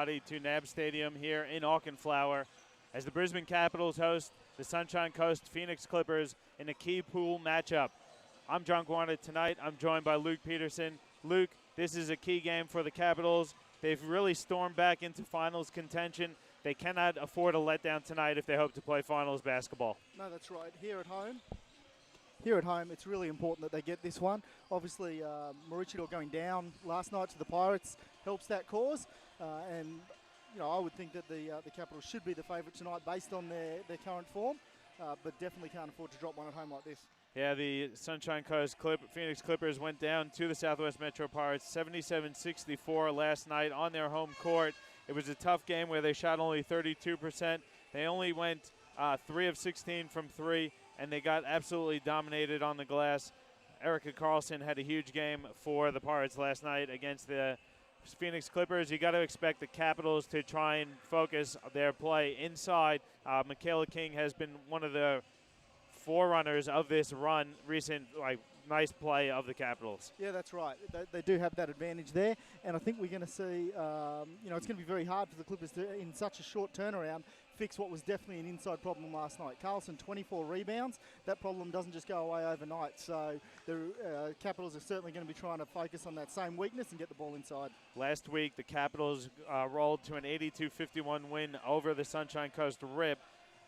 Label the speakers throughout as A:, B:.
A: everybody to NAB Stadium here in Auchenflower as the Brisbane Capitals host the Sunshine Coast Phoenix Clippers in a key pool matchup. I'm John Guarna tonight. I'm joined by Luke Peterson. Luke, this is a key game for the Capitals. They've really stormed back into finals contention. They cannot afford a letdown tonight if they hope to play finals basketball.
B: No, that's right. Here at home, it's really important that they get this one. Obviously, Maroochydore going down last night to the Pirates helps that cause. And I would think that the Capitals should be the favourite tonight based on their current form, but definitely can't afford to drop one at home like this.
A: Yeah, the Sunshine Coast Phoenix Clippers went down to the Southwest Metro Pirates 77-64 last night on their home court. It was a tough game where they shot only 32%. They only went 3 of 16 from 3, and they got absolutely dominated on the glass. Erica Carlson had a huge game for the Pirates last night against the Phoenix Clippers. You got to expect the Capitals to try and focus their play inside. Michaela King has been one of the forerunners of this run, recent nice play of the Capitals.
B: Yeah, that's right. They do have that advantage there, and I think we're going to see, it's going to be very hard for the Clippers to, in such a short turnaround, fix what was definitely an inside problem last night. Carlson, 24 rebounds. That problem doesn't just go away overnight, so the Capitals are certainly going to be trying to focus on that same weakness and get the ball inside.
A: Last week, the Capitals rolled to an 82-51 win over the Sunshine Coast Rip.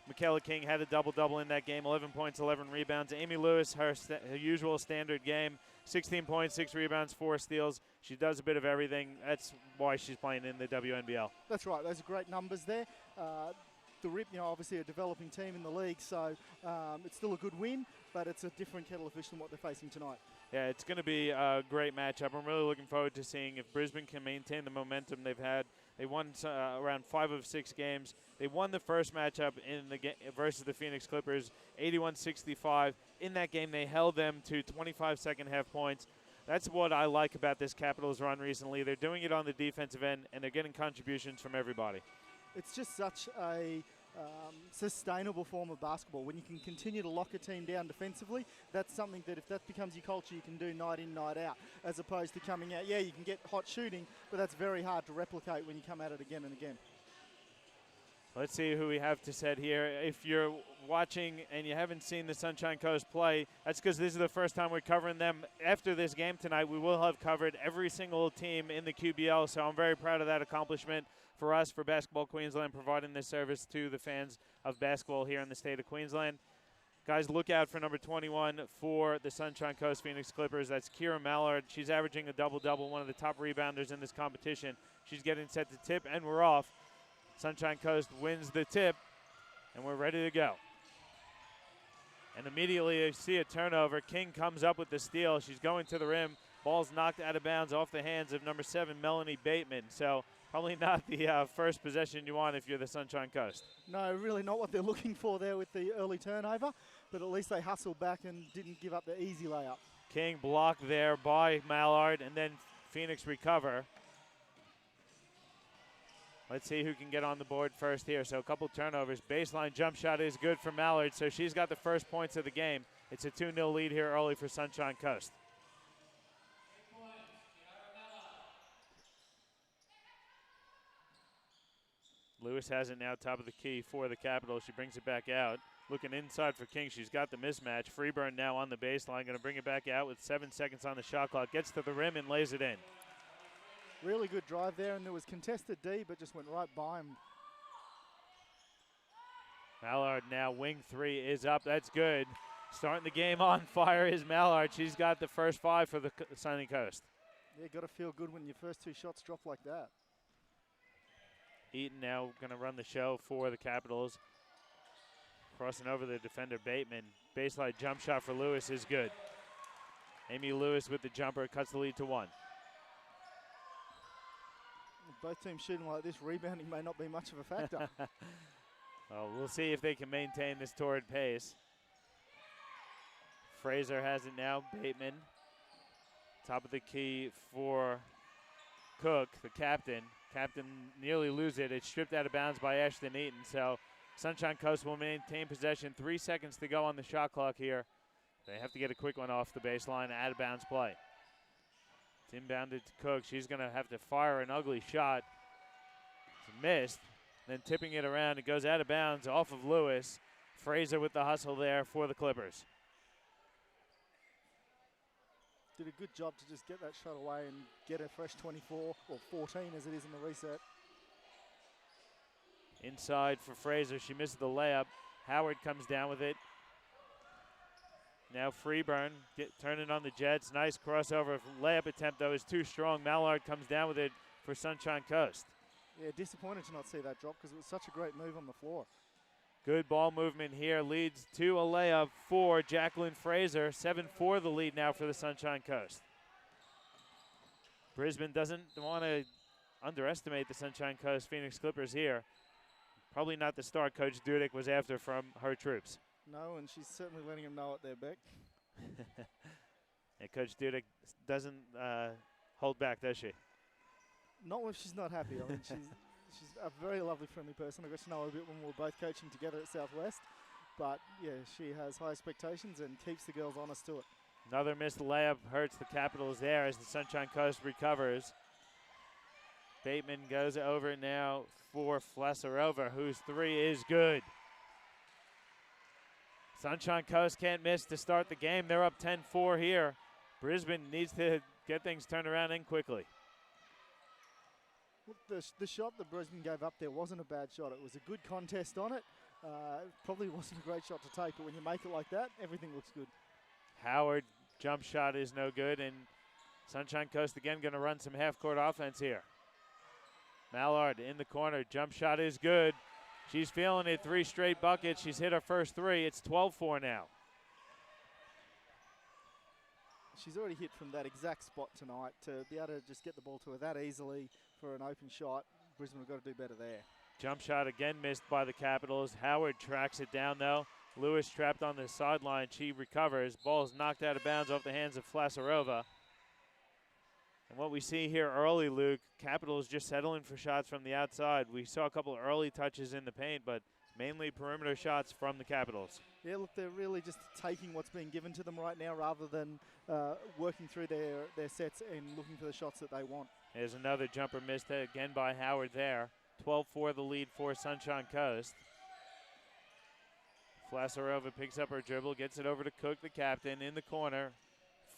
A: Michaela King had a double-double in that game, 11 points, 11 rebounds. Amy Lewis, her usual standard game, 16 points, 6 rebounds, 4 steals. She does a bit of everything. That's why she's playing in the WNBL.
B: That's right. Those are great numbers there. The Rip, obviously a developing team in the league, so it's still a good win, but it's a different kettle of fish than what they're facing tonight.
A: Yeah, it's going to be a great matchup. I'm really looking forward to seeing if Brisbane can maintain the momentum they've had. They won around 5 of 6 games. They won the first matchup in the versus the Phoenix Clippers, 81-65. In that game, they held them to 25 second-half points. That's what I like about this Capitals run recently. They're doing it on the defensive end, and they're getting contributions from everybody.
B: It's just such a sustainable form of basketball. When you can continue to lock a team down defensively, that's something that if that becomes your culture, you can do night in, night out, as opposed to coming out. Yeah, you can get hot shooting, but that's very hard to replicate when you come at it again and again.
A: Let's see who we have to set here. If you're watching and you haven't seen the Sunshine Coast play, that's because this is the first time we're covering them. After this game tonight, we will have covered every single team in the QBL, so I'm very proud of that accomplishment for us, for Basketball Queensland, providing this service to the fans of basketball here in the state of Queensland. Guys, look out for number 21 for the Sunshine Coast Phoenix Clippers. That's Kira Mallard. She's averaging a double-double, one of the top rebounders in this competition. She's getting set to tip, and we're off. Sunshine Coast wins the tip, and we're ready to go. And immediately you see a turnover. King comes up with the steal. She's going to the rim. Ball's knocked out of bounds off the hands of number 7, Melanie Bateman. So probably not the first possession you want if you're the Sunshine Coast.
B: No, really not what they're looking for there with the early turnover, but at least they hustled back and didn't give up the easy layup.
A: King blocked there by Mallard, and then Phoenix recover. Let's see who can get on the board first here. So a couple turnovers. Baseline jump shot is good for Mallard, so she's got the first points of the game. It's a 2-0 lead here early for Sunshine Coast. Lewis has it now, top of the key for the Capitals. She brings it back out. Looking inside for King. She's got the mismatch. Freeburn now on the baseline. Going to bring it back out with 7 seconds on the shot clock. Gets to the rim and lays it in.
B: Really good drive there, and there was contested D, but just went right by him.
A: Mallard now, wing 3 is up. That's good. Starting the game on fire is Mallard. She's got the first 5 for the Sunny Coast.
B: Yeah, got to feel good when your first 2 shots drop like that.
A: Eaton now going to run the show for the Capitals. Crossing over the defender, Bateman. Baseline jump shot for Lewis is good. Amy Lewis with the jumper cuts the lead to 1.
B: Both teams shooting like this, rebounding may not be much of a factor.
A: Well, we'll see if they can maintain this torrid pace. Fraser has it now. Bateman. Top of the key for Cook, the captain. Captain nearly loses it. It's stripped out of bounds by Ashton Eaton. So Sunshine Coast will maintain possession. 3 seconds to go on the shot clock here. They have to get a quick one off the baseline, out of bounds play. It's inbounded to Cook. She's going to have to fire an ugly shot. missed. Then tipping it around, it goes out of bounds off of Lewis. Fraser with the hustle there for the Clippers.
B: Did a good job to just get that shot away and get a fresh 24, or 14 as it is in the reset.
A: Inside for Fraser. She misses the layup. Howard comes down with it. Now Freeburn turning on the Jets. Nice crossover layup attempt, though, is too strong. Mallard comes down with it for Sunshine Coast.
B: Yeah, disappointed to not see that drop because it was such a great move on the floor.
A: Good ball movement here leads to a layup for Jacqueline Fraser. 7-4 the lead now for the Sunshine Coast. Brisbane doesn't want to underestimate the Sunshine Coast Phoenix Clippers here. Probably not the start Coach Dudek was after from her troops.
B: No, and she's certainly letting them know it there, Beck.
A: And Coach Dudek doesn't hold back, does she?
B: Not when she's not happy. I mean, she's a very lovely, friendly person. I got to know her a bit when we were both coaching together at Southwest. But, yeah, she has high expectations and keeps the girls honest to it.
A: Another missed layup hurts the Capitals there as the Sunshine Coast recovers. Bateman goes over now for Flasarova, whose three is good. Sunshine Coast can't miss to start the game. They're up 10-4 here. Brisbane needs to get things turned around in quickly.
B: Look, the shot that Brisbane gave up there wasn't a bad shot. It was a good contest on it. Probably wasn't a great shot to take, but when you make it like that, everything looks good.
A: Howard jump shot is no good, and Sunshine Coast again going to run some half-court offense here. Mallard in the corner, jump shot is good. She's feeling it, 3 straight buckets. She's hit her first 3. It's 12-4 now.
B: She's already hit from that exact spot tonight. To be able to just get the ball to her that easily for an open shot, Brisbane have got to do better there.
A: Jump shot again missed by the Capitals. Howard tracks it down, though. Lewis trapped on the sideline. She recovers. Ball's knocked out of bounds off the hands of Flasarova. And what we see here early, Luke, Capitals just settling for shots from the outside. We saw a couple of early touches in the paint, but mainly perimeter shots from the Capitals.
B: Yeah, look, they're really just taking what's being given to them right now rather than working through their sets and looking for the shots that they want.
A: There's another jumper missed again by Howard there. 12-4 the lead for Sunshine Coast. Flasarova picks up her dribble, gets it over to Cook, the captain, in the corner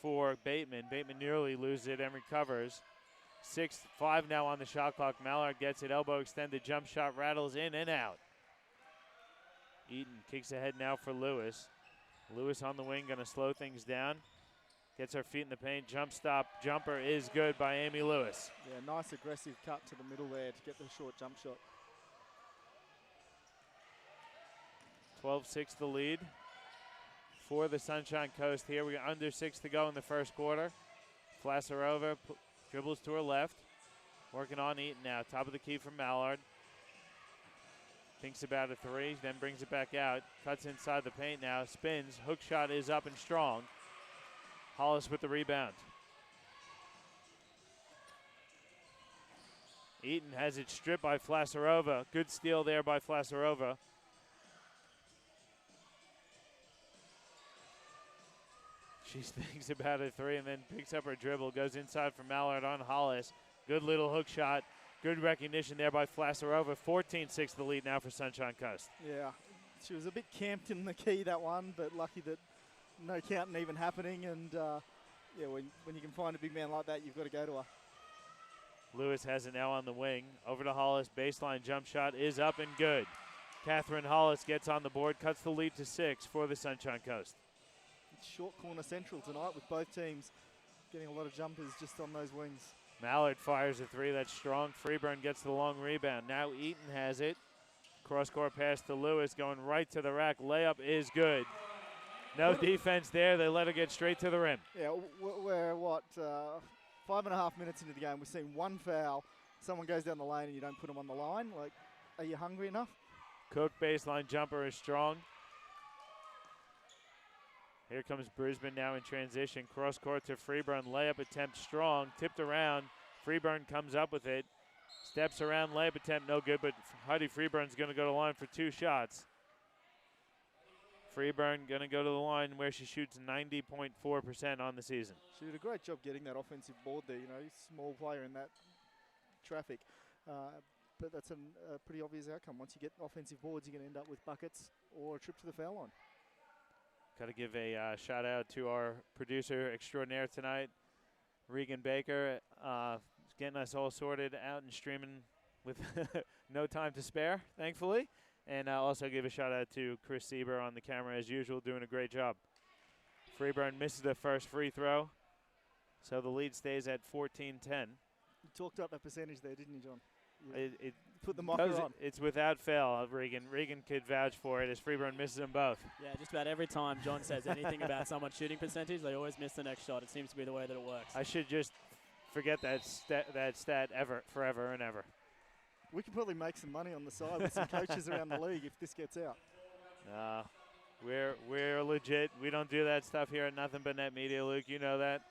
A: for Bateman. Bateman nearly loses it and recovers. 6-5 now on the shot clock. Mallard gets it, elbow extended, jump shot rattles in and out. Eaton kicks ahead now for Lewis. Lewis on the wing, going to slow things down. Gets her feet in the paint, jump stop, jumper is good by Amy Lewis.
B: Yeah, nice aggressive cut to the middle there to get the short jump shot.
A: 12-6 the lead for the Sunshine Coast here. We're under 6 to go in the first quarter. Flasarova dribbles to her left. Working on Eaton now. Top of the key from Mallard. Thinks about a 3, then brings it back out. Cuts inside the paint now. Spins. Hook shot is up and strong. Hollis with the rebound. Eaton has it stripped by Flasarova. Good steal there by Flasarova. She thinks about a 3 and then picks up her dribble. Goes inside for Mallard on Hollis. Good little hook shot. Good recognition there by Flasarova. 14-6 the lead now for Sunshine Coast.
B: Yeah, she was a bit camped in the key, that one, but lucky that no counting even happening. And, yeah, when you can find a big man like that, you've got to go to her.
A: Lewis has it now on the wing. Over to Hollis. Baseline jump shot is up and good. Catherine Hollis gets on the board, cuts the lead to 6 for the Sunshine Coast.
B: It's short corner central tonight with both teams getting a lot of jumpers just on those wings.
A: Mallard fires a 3. That's strong. Freeburn gets the long rebound. Now Eaton has it. Cross-court pass to Lewis going right to the rack. Layup is good. No defense there. They let her get straight to the rim.
B: Yeah, we're 5.5 minutes into the game. We've seen one foul. Someone goes down the lane and you don't put them on the line. Like, are you hungry enough?
A: Cook baseline jumper is strong. Here comes Brisbane now in transition. Cross court to Freeburn. Layup attempt strong. Tipped around. Freeburn comes up with it. Steps around. Layup attempt no good, but Heidi Freeburn's going to go to the line for 2 shots. Freeburn going to go to the line where she shoots 90.4% on the season.
B: She did a great job getting that offensive board there. You know, small player in that traffic. but that's a pretty obvious outcome. Once you get offensive boards, you're going to end up with buckets or a trip to the foul line.
A: Got to give a shout out to our producer extraordinaire tonight, Regan Baker, getting us all sorted out and streaming with no time to spare, thankfully. And also give a shout out to Chris Sieber on the camera as usual, doing a great job. Freeburn misses the first free throw, so the lead stays at 14-10.
B: You talked up that percentage there, didn't you, John?
A: It
B: put the marker on.
A: It's without fail, Regan. Regan could vouch for it as Freeburn misses them both.
C: Yeah, just about every time John says anything about someone's shooting percentage, they always miss the next shot. It seems to be the way that it works.
A: I should just forget that stat forever and ever.
B: We could probably make some money on the side with some coaches around the league if this gets out.
A: We're legit. We don't do that stuff here at Nothing But Net Media, Luke. You know that.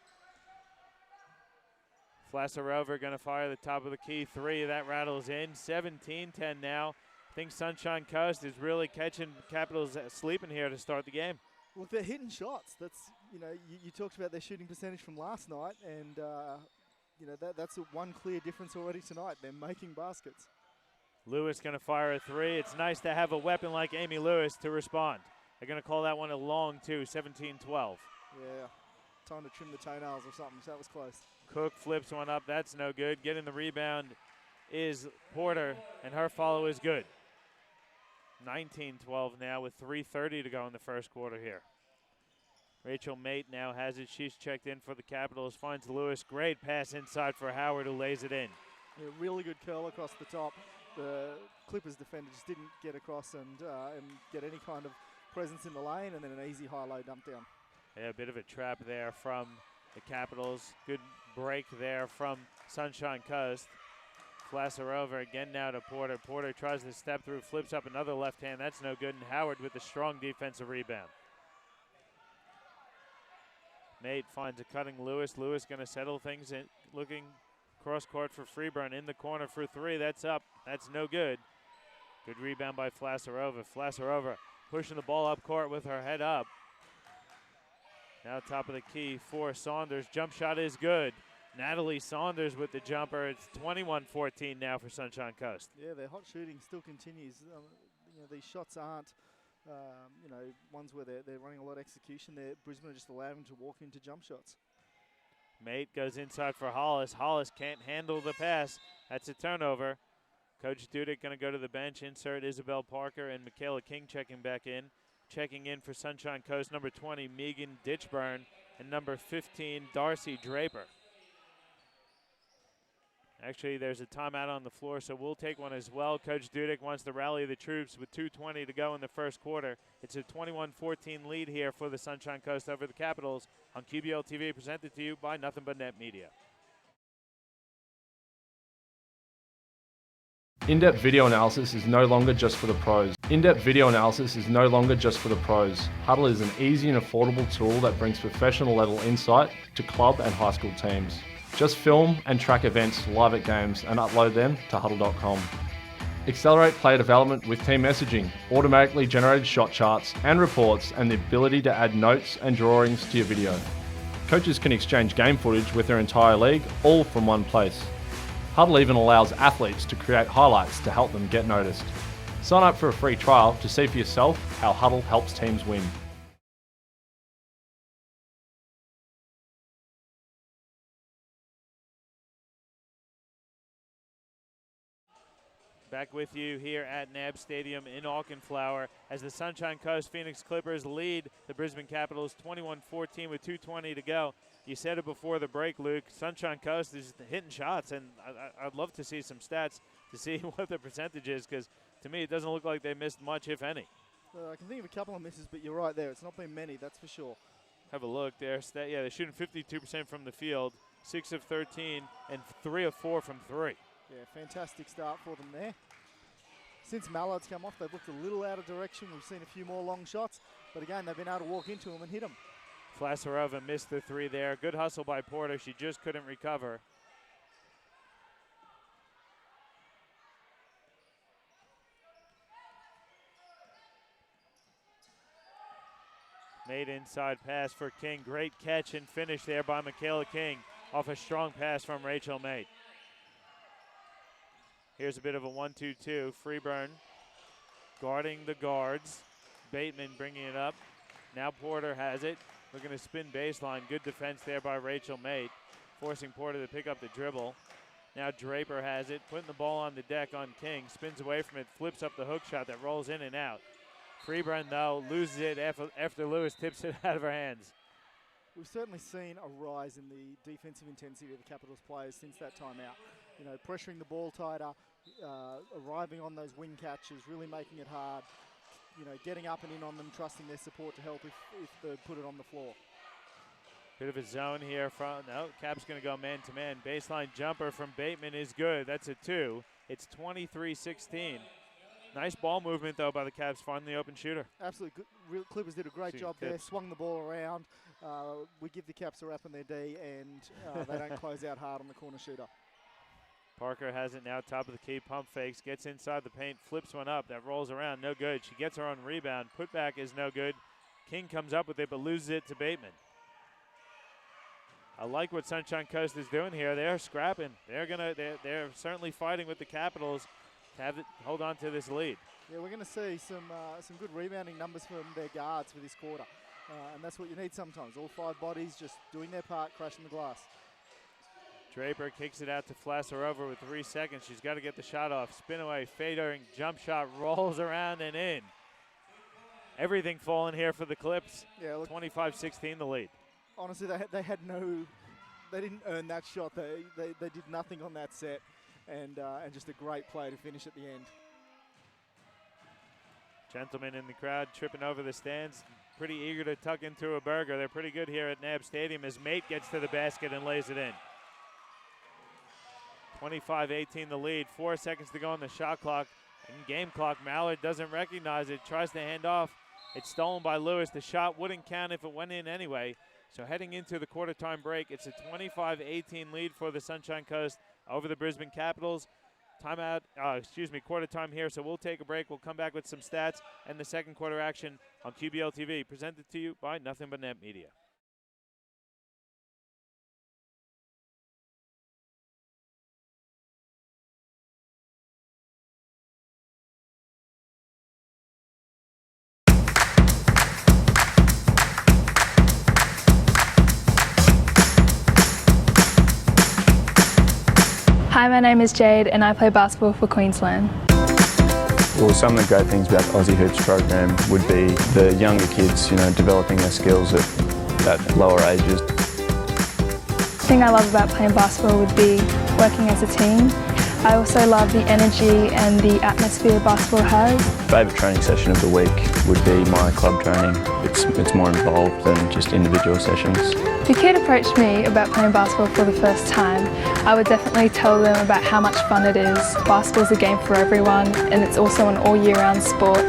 A: Flasser Rover going to fire the top of the key three. That rattles in. 17-10 now. I think Sunshine Coast is really catching Capitals sleeping here to start the game.
B: Look, they're hitting shots. That's, you talked about their shooting percentage from last night, and that's one clear difference already tonight. They're making baskets.
A: Lewis going to fire a three. It's nice to have a weapon like Amy Lewis to respond. They're going to call that one a long two, 17-12.
B: Yeah, time to trim the toenails or something, so that was close.
A: Cook flips one up. That's no good. Getting the rebound is Porter, and her follow is good. 19-12 now with 3:30 to go in the first quarter here. Rachel Mate now has it. She's checked in for the Capitals. Finds Lewis. Great pass inside for Howard, who lays it in.
B: Yeah, really good curl across the top. The Clippers defender just didn't get across and get any kind of presence in the lane, and then an easy high-low dump down.
A: Yeah, a bit of a trap there from the Capitals. Good break there from Sunshine Coast. Flasser over again now to Porter. Porter tries to step through, flips up another left hand. That's no good, and Howard with a strong defensive rebound. Mate finds a cutting Lewis. Lewis going to settle things in, looking cross court for Freeburn. In the corner for three. That's up. That's no good. Good rebound by Flasarova. Flasarova pushing the ball up court with her head up. Now top of the key for Saunders. Jump shot is good. Natalie Saunders with the jumper. It's 21-14 now for Sunshine Coast.
B: Yeah, their hot shooting still continues. These shots aren't, ones where they're running a lot of execution. Brisbane are just allowing them to walk into jump shots.
A: Mate goes inside for Hollis. Hollis can't handle the pass. That's a turnover. Coach Dudek going to go to the bench. Insert Isabel Parker and Michaela King checking back in. Checking in for Sunshine Coast, number 20, Megan Ditchburn, and number 15, Darcy Draper. Actually, there's a timeout on the floor, so we'll take one as well. Coach Dudek wants to rally the troops with 2:20 to go in the first quarter. It's a 21-14 lead here for the Sunshine Coast over the Capitals on QBL TV, presented to you by Nothing But Net Media.
D: In-depth video analysis is no longer just for the pros. In-depth video analysis is no longer just for the pros. Huddle is an easy and affordable tool that brings professional level insight to club and high school teams. Just film and track events live at games and upload them to huddle.com. Accelerate player development with team messaging, automatically generated shot charts and reports, and the ability to add notes and drawings to your video. Coaches can exchange game footage with their entire league, all from one place. Huddle even allows athletes to create highlights to help them get noticed. Sign up for a free trial to see for yourself how Huddle helps teams win.
A: Back with you here at NAB Stadium in Auchenflower as the Sunshine Coast Phoenix Clippers lead the Brisbane Capitals 21-14 with 2:20 to go. You said it before the break, Luke. Sunshine Coast is hitting shots, and I'd love to see some stats to see what the percentage is, because to me it doesn't look like they missed much, if any.
B: I can think of a couple of misses, but you're right there. It's not been many, that's for sure.
A: Have a look there. Yeah, they're shooting 52% from the field, 6 of 13, and 3 of 4 from 3.
B: Yeah, fantastic start for them there. Since Mallard's come off, they've looked a little out of direction. We've seen a few more long shots, but again, they've been able to walk into them and hit them.
A: Flasarova missed the 3 there. Good hustle by Porter. She just couldn't recover. Made inside pass for King. Great catch and finish there by Michaela King off a strong pass from Rachel Mate. Here's a bit of a 1-2-2. Freeburn guarding the guards. Bateman bringing it up. Now Porter has it. Looking to spin baseline. Good defense there by Rachel Mate, forcing Porter to pick up the dribble. Now Draper has it, putting the ball on the deck on King. Spins away from it, flips up the hook shot that rolls in and out. Freeburn, though, loses it after Lewis tips it out of her hands.
B: We've certainly seen a rise in the defensive intensity of the Capitals players since that time out. You know, pressuring the ball tighter, arriving on those wing catches, really making it hard. You know, getting up and in on them, trusting their support to help if they put it on the floor.
A: Bit of a zone here from, no, Cap's going to go man-to-man. Baseline jumper from Bateman is good. That's a 2. It's 23-16. Nice ball movement, though, by the Caps, finding the open shooter.
B: Absolutely good. Clippers did a great job there, swung the ball around. We give the Caps a rap on their D, and they don't close out hard on the corner shooter.
A: Parker has it now, top of the key, pump fakes, gets inside the paint, flips one up, that rolls around, no good. She gets her own rebound, putback is no good. King comes up with it, but loses it to Bateman. I like what Sunshine Coast is doing here. They're scrapping. They're certainly fighting with the Capitals to hold on to this lead.
B: Yeah, we're going to see some good rebounding numbers from their guards for this quarter, and that's what you need sometimes. All 5 bodies just doing their part, crashing the glass.
A: Draper kicks it out to Flasarova with 3 seconds. She's got to get the shot off. Spin away, fading jump shot, rolls around and in. Everything falling here for the Clips.
B: Yeah,
A: 25-16 the lead.
B: Honestly, they didn't earn that shot. They did nothing on that set, and just a great play to finish at the end.
A: Gentlemen in the crowd tripping over the stands, pretty eager to tuck into a burger. They're pretty good here at NAB Stadium as Mate gets to the basket and lays it in. 25-18 the lead, 4 seconds to go on the shot clock. And game clock, Mallard doesn't recognize it, tries to hand off. It's stolen by Lewis. The shot wouldn't count if it went in anyway. So heading into the quarter time break, it's a 25-18 lead for the Sunshine Coast over the Brisbane Capitals. Quarter time here, so we'll take a break. We'll come back with some stats and the second quarter action on QBL TV, presented to you by Nothing But Net Media.
E: Hi, my name is Jade and I play basketball for Queensland.
F: Well, some of the great things about the Aussie Hoops program would be the younger kids, developing their skills at lower ages.
E: The thing I love about playing basketball would be working as a team. I also love the energy and the atmosphere basketball has.
F: Favourite training session of the week would be my club training. It's more involved than just individual sessions.
E: If a kid approached me about playing basketball for the first time, I would definitely tell them about how much fun it is. Basketball is a game for everyone, and it's also an all-year-round sport.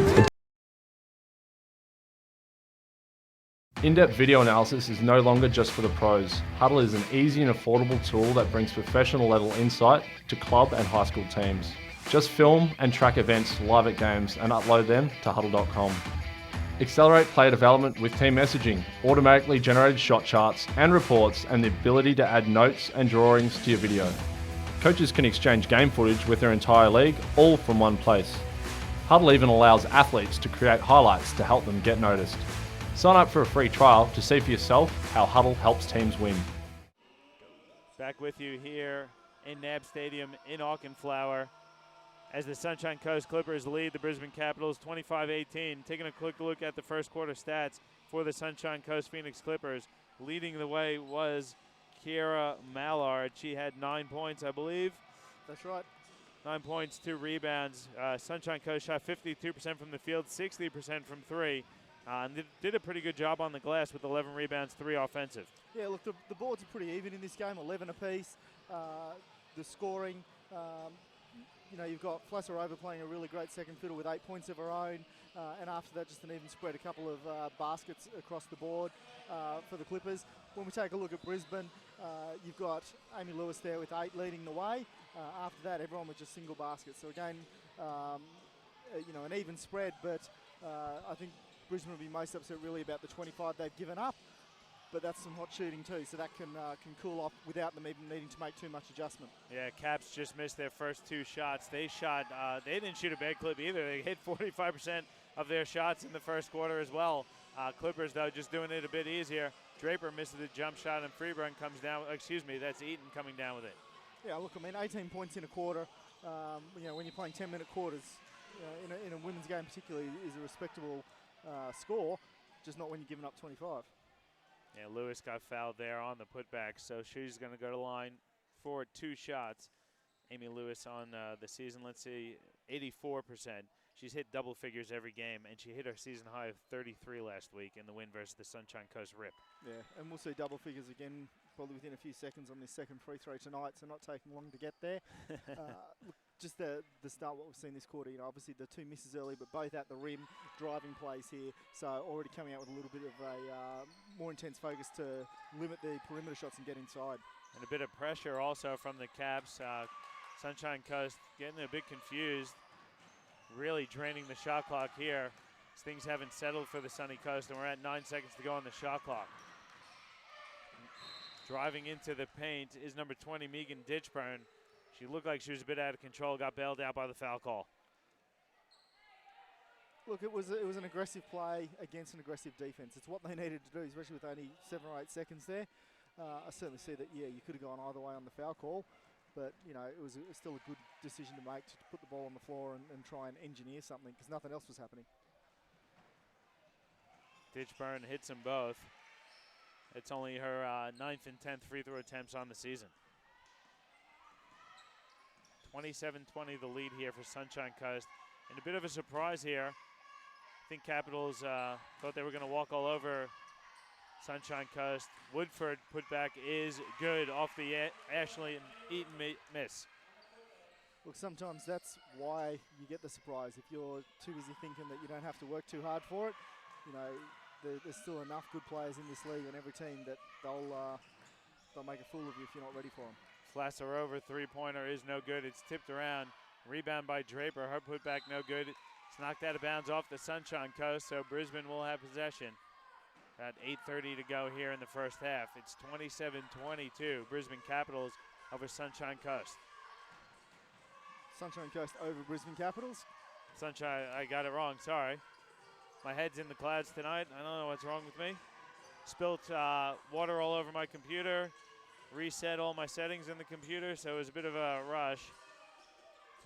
D: In-depth video analysis is no longer just for the pros. Huddle is an easy and affordable tool that brings professional level insight to club and high school teams. Just film and track events live at games and upload them to huddle.com. Accelerate player development with team messaging, automatically generated shot charts and reports, and the ability to add notes and drawings to your video. Coaches can exchange game footage with their entire league, all from one place. Huddle even allows athletes to create highlights to help them get noticed. Sign up for a free trial to see for yourself how Huddle helps teams win.
A: Back with you here in NAB Stadium in Auchenflower as the Sunshine Coast Clippers lead the Brisbane Capitals 25-18. Taking a quick look at the first quarter stats for the Sunshine Coast Phoenix Clippers. Leading the way was Kiera Mallard. She had 9 points, I believe.
B: That's right.
A: 9 points, 2 rebounds. Sunshine Coast shot 52% from the field, 60% from 3. And did a pretty good job on the glass with 11 rebounds, 3 offensive.
B: Yeah, look, the boards are pretty even in this game, 11 apiece. The scoring, you've got Flasarova playing a really great second fiddle with 8 points of her own. And after that, just an even spread, a couple of baskets across the board for the Clippers. When we take a look at Brisbane, you've got Amy Lewis there with 8 leading the way. After that, everyone with just single baskets. So again, an even spread, but I think Brisbane will be most upset really about the 25 they've given up. but that's some hot shooting too, so that can cool off without them even needing to make too much adjustment.
A: Yeah, Caps just missed their first 2 shots. They didn't shoot a bad clip either. They hit 45% of their shots in the first quarter as well. Clippers, though, just doing it a bit easier. Draper misses the jump shot, and Freeburn comes down. Excuse me, that's Eaton coming down with it.
B: Yeah, look, I mean, 18 points in a quarter, when you're playing 10-minute quarters, in a women's game particularly, is a respectable score, just not when you're giving up 25.
A: Yeah, Lewis got fouled there on the putback, so she's going to go to line for 2 shots. Amy Lewis on the season, let's see, 84%. She's hit double figures every game, and she hit her season high of 33 last week in the win versus the Sunshine Coast Rip.
B: Yeah, and we'll see double figures again probably within a few seconds on this second free throw tonight, so not taking long to get there. Look, just the start, what we've seen this quarter, obviously the 2 misses early, but both at the rim, driving plays here, so already coming out with a little bit of a more intense focus to limit the perimeter shots and get inside.
A: And a bit of pressure also from the Caps. Sunshine Coast getting a bit confused, really draining the shot clock here. Things haven't settled for the Sunny Coast, and we're at 9 seconds to go on the shot clock. Driving into the paint is number 20, Megan Ditchburn. She looked like she was a bit out of control, got bailed out by the foul call.
B: Look, it was an aggressive play against an aggressive defense. It's what they needed to do, especially with only 7 or 8 seconds there. I certainly see that, yeah, you could have gone either way on the foul call, but, it was still a good decision to make to put the ball on the floor and try and engineer something because nothing else was happening.
A: Ditchburn hits them both. It's only her 9th and 10th free throw attempts on the season. 27-20 the lead here for Sunshine Coast. And a bit of a surprise here. I think Capitals thought they were going to walk all over Sunshine Coast. Woodford putback is good off the Ashley and Eaton miss.
B: Look, sometimes that's why you get the surprise. If you're too busy thinking that you don't have to work too hard for it, there's still enough good players in this league on every team that they'll make a fool of you if you're not ready for them.
A: Flasarova three-pointer is no good. It's tipped around. Rebound by Draper. Her putback no good. It's knocked out of bounds off the Sunshine Coast, so Brisbane will have possession. At 8:30 to go here in the first half. It's 27-22. Brisbane Capitals over Sunshine Coast.
B: Sunshine Coast over Brisbane Capitals.
A: Sunshine, I got it wrong, sorry. My head's in the clouds tonight. I don't know what's wrong with me. Spilt water all over my computer. Reset all my settings in the computer, so it was a bit of a rush.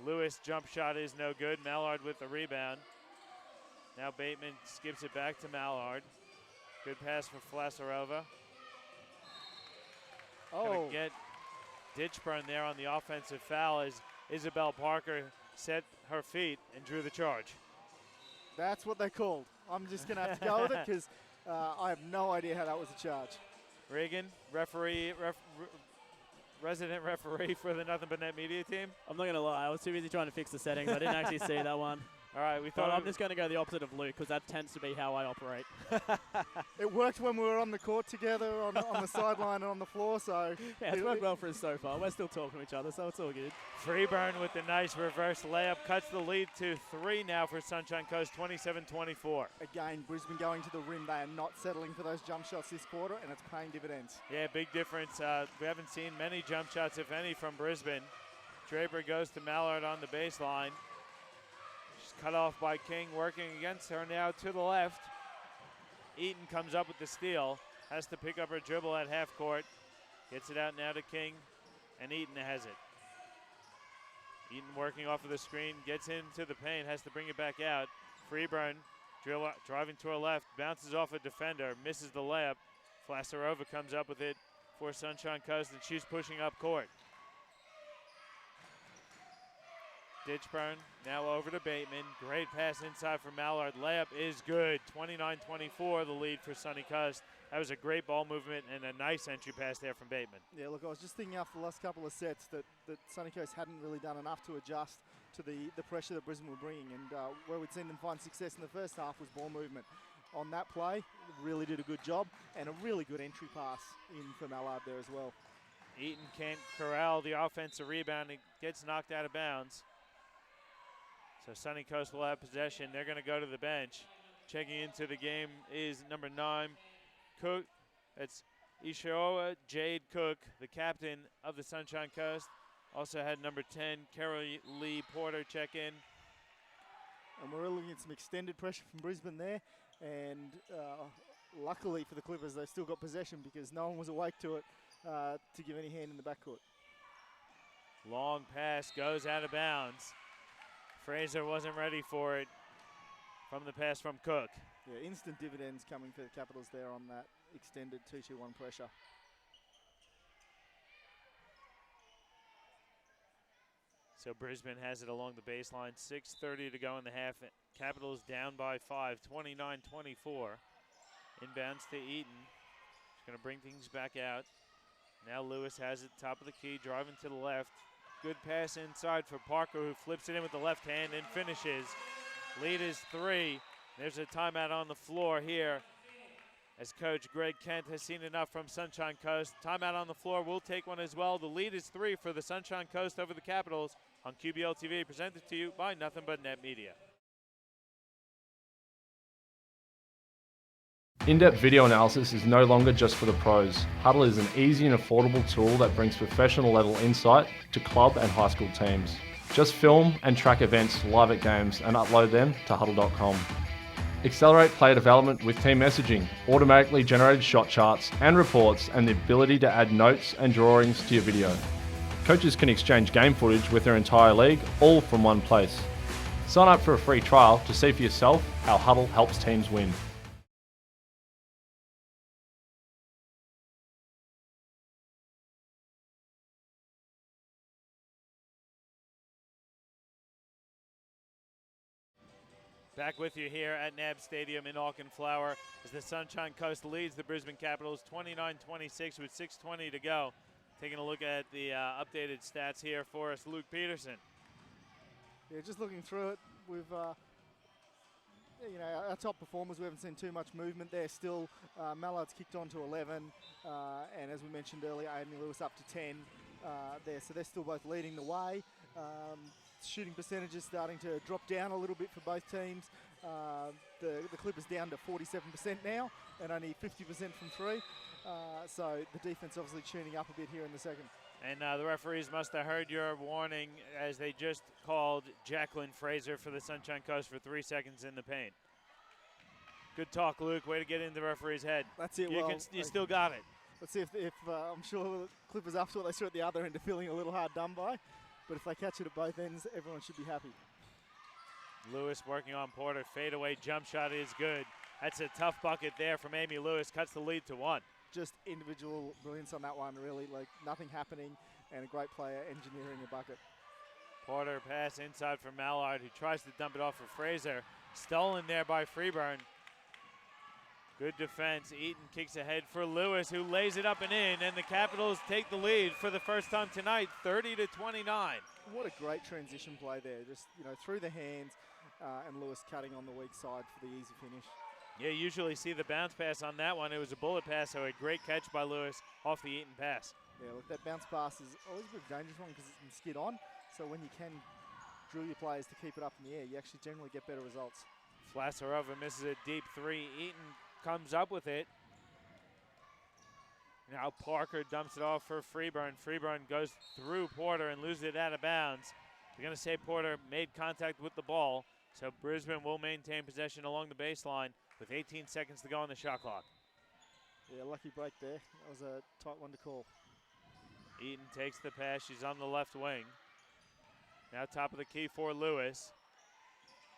A: Lewis jump shot is no good. Mallard with the rebound. Now Bateman skips it back to Mallard. Good pass for Flasarova. Gonna get Ditchburn there on the offensive foul as Isabel Parker set her feet and drew the charge.
B: That's what they called. I'm just going to have to go with it because I have no idea how that was a charge.
A: Reagan, resident referee for the Nothing But Net Media team.
C: I'm not going to lie, I was too busy trying to fix the settings. I didn't actually see that one.
A: All right, we thought
C: I'm just going to go the opposite of Luke because that tends to be how I operate.
B: It worked when we were on the court together, on the sideline and on the floor, so...
C: Yeah, it's worked well for us so far. We're still talking to each other, so it's all good.
A: Freeburn with the nice reverse layup cuts the lead to 3 now for Sunshine Coast, 27-24.
B: Again, Brisbane going to the rim. They are not settling for those jump shots this quarter, and it's paying dividends.
A: Yeah, big difference. We haven't seen many jump shots, if any, from Brisbane. Draper goes to Mallard on the baseline. Cut off by King, working against her now to the left. Eaton comes up with the steal, has to pick up her dribble at half court. Gets it out now to King, and Eaton has it. Eaton working off of the screen, gets into the paint, has to bring it back out. Freeburn driving to her left, bounces off a defender, misses the layup. Flasarova comes up with it for Sunshine Coast, and she's pushing up court. Ditchburn now over to Bateman. Great pass inside for Mallard. Layup is good. 29-24 the lead for Sunny Coast. That was a great ball movement and a nice entry pass there from Bateman.
B: Yeah, look, I was just thinking after the last couple of sets that Sunny Coast hadn't really done enough to adjust to the pressure that Brisbane were bringing, and where we'd seen them find success in the first half was ball movement. On that play, really did a good job, and a really good entry pass in for Mallard there as well.
A: Eaton can't corral the offensive rebound. It gets knocked out of bounds. So Sunny Coast will have possession. They're going to go to the bench. Checking into the game is number 9, That's Ishaoa Jade Cook, the captain of the Sunshine Coast. Also had number 10, Carol Lee Porter, check in.
B: And we're looking at some extended pressure from Brisbane there. And luckily for the Clippers, they still got possession because no one was awake to it to give any hand in the backcourt.
A: Long pass goes out of bounds. Fraser wasn't ready for it from the pass from Cook.
B: Yeah, instant dividends coming for the Capitals there on that extended 2-2-1 pressure.
A: So Brisbane has it along the baseline. 6:30 to go in the half. Capitals down by 5, 29-24. Inbounds to Eaton. He's going to bring things back out. Now Lewis has it, top of the key, driving to the left. Good pass inside for Parker, who flips it in with the left hand and finishes. Lead is 3. There's a timeout on the floor here, as Coach Greg Kent has seen enough from Sunshine Coast. Timeout on the floor. We'll take one as well. The lead is 3 for the Sunshine Coast over the Capitals on QBL TV, presented to you by Nothing But Net Media.
D: In-depth video analysis is no longer just for the pros. Huddle is an easy and affordable tool that brings professional level insight to club and high school teams. Just film and track events live at games and upload them to huddle.com. Accelerate player development with team messaging, automatically generated shot charts and reports, and the ability to add notes and drawings to your video. Coaches can exchange game footage with their entire league, all from one place. Sign up for a free trial to see for yourself how Huddle helps teams win.
A: Back with you here at NAB Stadium in Auchenflower as the Sunshine Coast leads the Brisbane Capitals 29-26 with 6:20 to go. Taking a look at the updated stats here for us, Luke Peterson.
B: Yeah, just looking through it, we've, our top performers, we haven't seen too much movement there still. Mallard's kicked on to 11, and as we mentioned earlier, Amy Lewis up to 10 there, so they're still both leading the way. Shooting percentages starting to drop down a little bit for both teams. The Clippers down to 47% now and only 50% from 3. So the defense obviously tuning up a bit here in the second.
A: And the referees must have heard your warning as they just called Jacqueline Fraser for the Sunshine Coast for 3 seconds in the paint. Good talk, Luke. Way to get in the referee's head.
B: That's it.
A: You still got it.
B: Let's see if I'm sure the Clippers, after what they saw at the other end, are feeling a little hard done by. But if they catch it at both ends, everyone should be happy.
A: Lewis working on Porter. Fadeaway jump shot is good. That's a tough bucket there from Amy Lewis. Cuts the lead to 1.
B: Just individual brilliance on that one, really. Like nothing happening, and a great player engineering a bucket.
A: Porter pass inside for Mallard, who tries to dump it off for Fraser. Stolen there by Freeburn. Good defense. Eaton kicks ahead for Lewis, who lays it up and in, and the Capitals take the lead for the first time tonight, 30-29.
B: What a great transition play there. Just, through the hands, and Lewis cutting on the weak side for the easy finish.
A: Yeah, usually see the bounce pass on that one. It was a bullet pass, so a great catch by Lewis off the Eaton pass.
B: Yeah, look, that bounce pass is always a bit of a dangerous one because it can skid on. So when you can drill your players to keep it up in the air, you actually generally get better results.
A: Flasarova misses a deep 3. Eaton comes up with it. Now Parker dumps it off for Freeburn. Freeburn goes through Porter and loses it out of bounds. They're going to say Porter made contact with the ball, so Brisbane will maintain possession along the baseline with 18 seconds to go on the shot clock.
B: Yeah, lucky break there. That was a tight one to call.
A: Eaton takes the pass. She's on the left wing. Now top of the key for Lewis.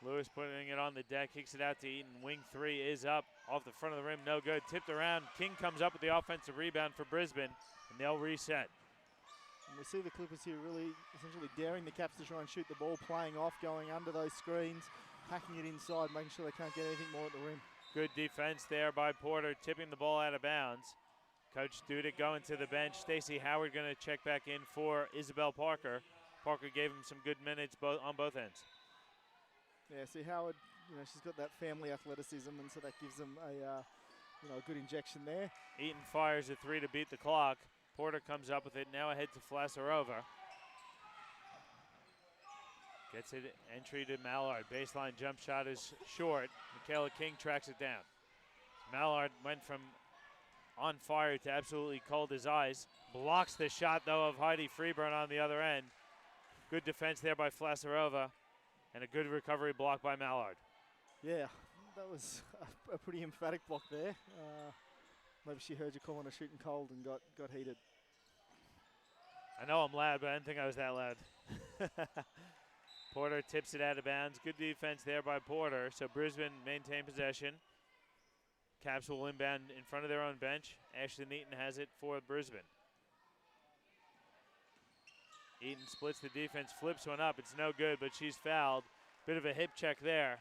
A: Lewis putting it on the deck, kicks it out to Eaton. Wing 3 is up off the front of the rim, no good. Tipped around. King comes up with the offensive rebound for Brisbane, and they'll reset.
B: And we see the Clippers here really essentially daring the Caps to try and shoot the ball, playing off, going under those screens, packing it inside, making sure they can't get anything more at the rim.
A: Good defense there by Porter, tipping the ball out of bounds. Coach Dudick going to the bench. Stacey Howard going to check back in for Isabel Parker. Parker gave him some good minutes on both ends.
B: Yeah, see Howard, she's got that family athleticism, and so that gives them a good injection there.
A: Eaton fires a 3 to beat the clock. Porter comes up with it, now ahead to Flasarova. Gets it, entry to Mallard. Baseline jump shot is short. Michaela King tracks it down. Mallard went from on fire to absolutely cold his eyes. Blocks the shot, though, of Heidi Freeburn on the other end. Good defense there by Flasarova, and a good recovery block by Mallard.
B: Yeah, that was a pretty emphatic block there. Maybe she heard you calling her shooting cold and got heated.
A: I know I'm loud, but I didn't think I was that loud. Porter tips it out of bounds. Good defense there by Porter. So Brisbane maintain possession. Caps will inbound in front of their own bench. Ashley Eaton has it for Brisbane. Eaton splits the defense, flips one up. It's no good, but she's fouled. Bit of a hip check there.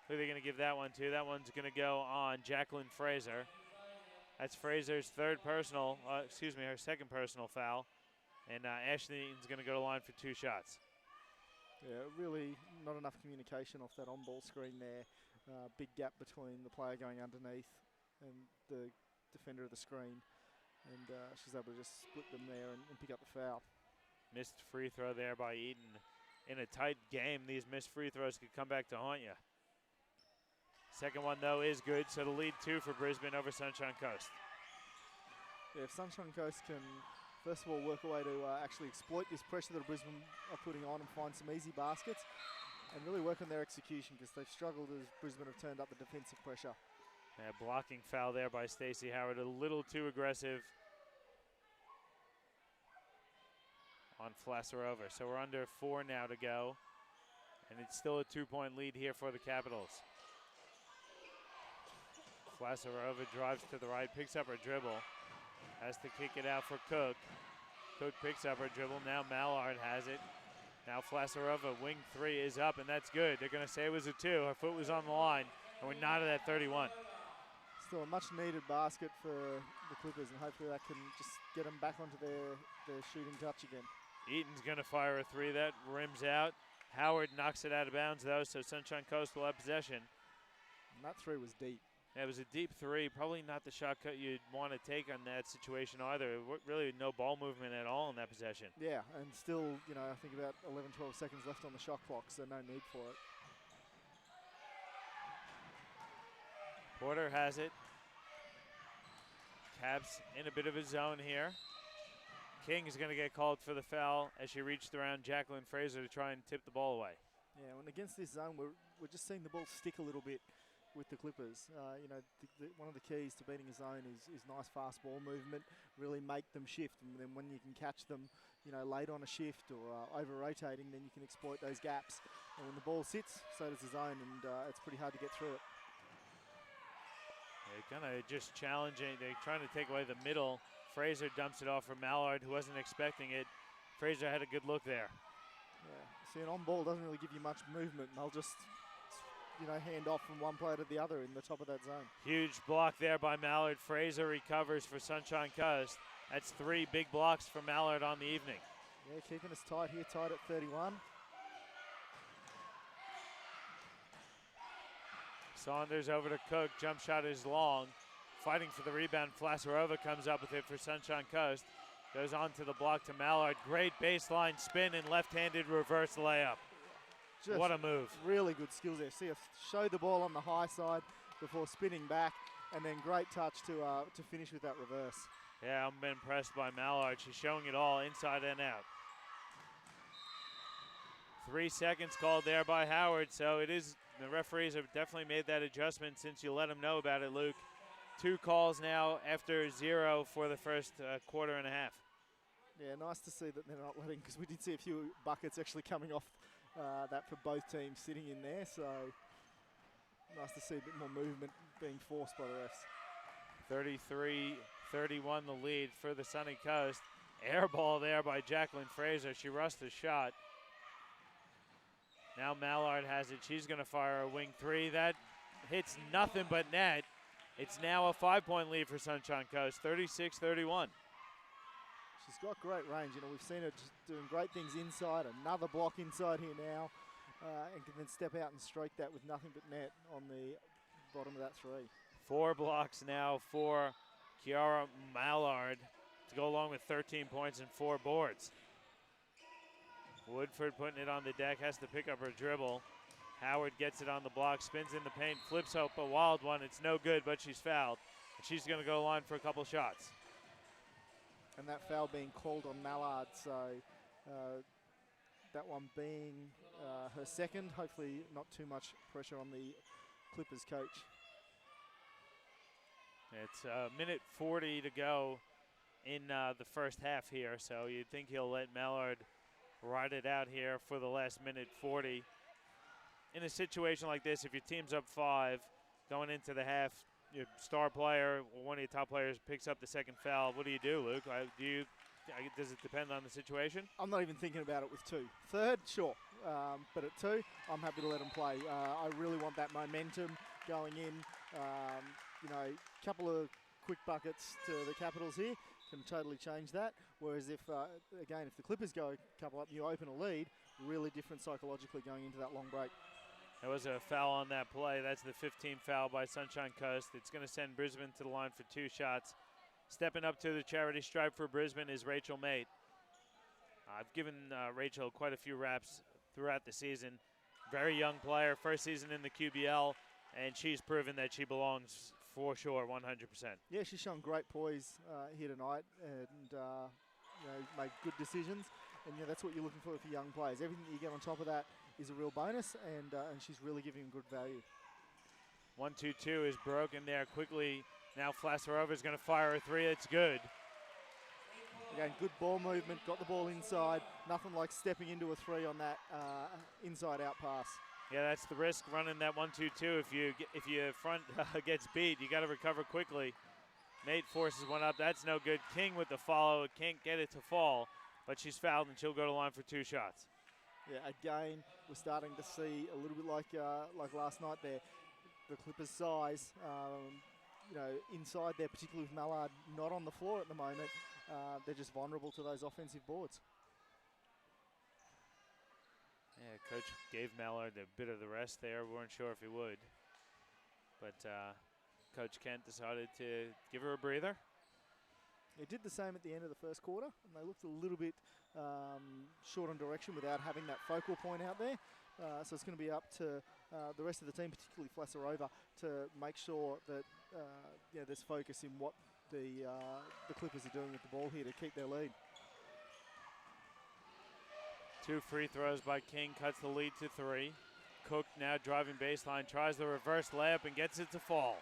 A: Who are they going to give that one to? That one's going to go on Jacqueline Fraser. That's Fraser's her second personal foul. And Ashley Eaton's going to go to line for 2 shots.
B: Yeah, really not enough communication off that on-ball screen there. Big gap between the player going underneath and the defender of the screen. And she's able to just split them there and pick up the foul.
A: Missed free throw there by Eaton. In a tight game, these missed free throws could come back to haunt you. Second one, though, is good, so the lead 2 for Brisbane over Sunshine Coast.
B: Yeah, if Sunshine Coast can, first of all, work a way to actually exploit this pressure that Brisbane are putting on and find some easy baskets and really work on their execution, because they've struggled as Brisbane have turned up the defensive pressure.
A: Yeah, blocking foul there by Stacey Howard, a little too aggressive on Flasarova. So we're under 4 now to go, and it's still a 2-point lead here for the Capitals. Flasarova drives to the right, picks up her dribble, has to kick it out for Cook. Cook picks up her dribble, now Mallard has it. Now Flasarova, wing 3 is up, and that's good. They're gonna say it was a 2, her foot was on the line, and we're not at that 31.
B: Still a much needed basket for the Clippers, and hopefully that can just get them back onto their shooting touch again.
A: Eaton's gonna fire a 3, that rims out. Howard knocks it out of bounds though, so Sunshine Coast will have possession.
B: And that 3 was deep.
A: Yeah, it was a deep 3, probably not the shot cut you'd want to take on that situation either. Really no ball movement at all in that possession.
B: Yeah, and still, I think about 11, 12 seconds left on the shot clock, so no need for it.
A: Porter has it. Caps in a bit of a zone here. King is going to get called for the foul as she reached around Jacqueline Fraser to try and tip the ball away.
B: Yeah, and against this zone, we're just seeing the ball stick a little bit with the Clippers. One of the keys to beating a zone is nice fast ball movement, really make them shift, and then when you can catch them, late on a shift or over-rotating, then you can exploit those gaps. And when the ball sits, so does the zone, and it's pretty hard to get through it.
A: They're kind of just challenging. They're trying to take away the middle. Fraser dumps it off for Mallard, who wasn't expecting it. Fraser had a good look there.
B: Yeah. See, an on-ball doesn't really give you much movement, and they'll just hand off from one player to the other in the top of that zone.
A: Huge block there by Mallard. Fraser recovers for Sunshine Coast. That's 3 big blocks for Mallard on the evening.
B: Yeah, keeping us tight here, tight at 31.
A: Saunders over to Cook. Jump shot is long. Fighting for the rebound. Flasarova comes up with it for Sunshine Coast. Goes on to the block to Mallard. Great baseline spin and left-handed reverse layup.
B: Just
A: what a move.
B: Really good skills there. See, show the ball on the high side before spinning back, and then great touch to finish with that reverse.
A: Yeah, I'm impressed by Mallard. She's showing it all inside and out. 3 seconds called there by Howard, so it is, the referees have definitely made that adjustment since you let them know about it, Luke. 2 calls now after 0 for the first quarter and a half.
B: Yeah, nice to see that they're not letting, because we did see a few buckets actually coming off that for both teams sitting in there, so nice to see a bit more movement being forced by the refs. 33-31 the lead for the Sunny Coast. Air ball there by Jacqueline Fraser. She rushed the shot. Now Mallard has it. She's going to fire a wing 3. That hits nothing but net. It's now a 5-point lead for Sunshine Coast, 36-31. She's got great range. We've seen her just doing great things inside. Another block inside here now, and can then step out and strike that with nothing but net on the bottom of that 3.
A: 4 blocks now for Kiara Mallard to go along with 13 points and 4 boards. Woodford putting it on the deck, has to pick up her dribble. Howard gets it on the block, spins in the paint, flips up a wild one. It's no good, but she's fouled. she's going to go to the line for a couple shots.
B: And that foul being called on Mallard, so that one being her second. Hopefully not too much pressure on the Clippers coach.
A: It's a minute 40 to go in the first half here, so you'd think he'll let Mallard ride it out here for the last minute 40. In a situation like this, if your team's up 5 going into the half, your star player, one of your top players, picks up the second foul, what do you do, Luke? Does it depend on the situation?
B: I'm not even thinking about it with 2. Third, sure. But at 2, I'm happy to let them play. I really want that momentum going in. Couple of quick buckets to the Capitals here can totally change that. Whereas if the Clippers go a couple up, you open a lead, really different psychologically going into that long break.
A: There was a foul on that play. That's the 15th foul by Sunshine Coast. It's going to send Brisbane to the line for 2 shots. Stepping up to the charity stripe for Brisbane is Rachel Mate. I've given Rachel quite a few raps throughout the season. Very young player, first season in the QBL, and she's proven that she belongs for sure, 100%.
B: Yeah, she's shown great poise here tonight and made good decisions. And that's what you're looking for young players. Everything that you get on top of that is a real bonus, and she's really giving them good value.
A: 1-2-2 is broken there quickly. Now Flasarova is going to fire a 3. It's good.
B: Again, good ball movement, got the ball inside. Nothing like stepping into a 3 on that inside-out pass.
A: Yeah, that's the risk running that 1-2-2. If your front gets beat, you got to recover quickly. Mate forces one up. That's no good. King with the follow. Can't get it to fall, but she's fouled and she'll go to line for 2 shots.
B: Yeah, again, we're starting to see a little bit like last night there. The Clippers' size, inside there, particularly with Mallard not on the floor at the moment, they're just vulnerable to those offensive boards.
A: Yeah, coach gave Mallard a bit of the rest there. We weren't sure if he would. But Coach Kent decided to give her a breather.
B: They did the same at the end of the first quarter, and they looked a little bit short on direction without having that focal point out there. So it's going to be up to the rest of the team, particularly Flasarova, to make sure that there's focus in what the Clippers are doing with the ball here to keep their lead.
A: 2 free throws by King, cuts the lead to 3. Cook now driving baseline, tries the reverse layup and gets it to fall.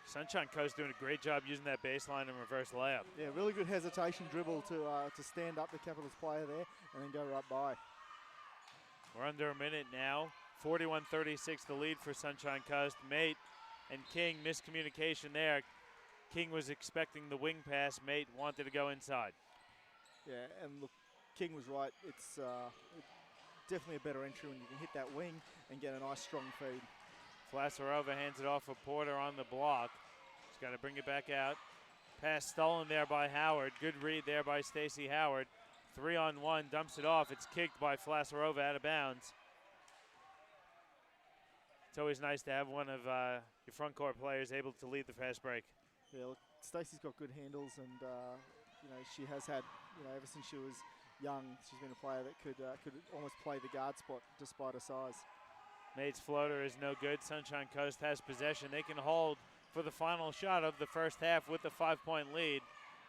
A: Sunshine Coast doing a great job using that baseline and reverse layup.
B: Yeah, really good hesitation dribble to stand up the Capitals player there and then go right by.
A: We're under a minute now. 41-36 the lead for Sunshine Coast. Mate and King, miscommunication there. King was expecting the wing pass. Mate wanted to go inside.
B: Yeah, and look, King was right. It's definitely a better entry when you can hit that wing and get a nice strong feed.
A: Flasarova hands it off for Porter on the block. She's got to bring it back out. Pass stolen there by Howard. Good read there by Stacey Howard. 3-on-1, dumps it off. It's kicked by Flasarova out of bounds. It's always nice to have one of your front court players able to lead the fast break.
B: Yeah, look, Stacey's got good handles, and she has had, ever since she was young, she's been a player that could almost play the guard spot despite her size.
A: Mate's floater is no good. Sunshine Coast has possession. They can hold for the final shot of the first half with the 5-point lead.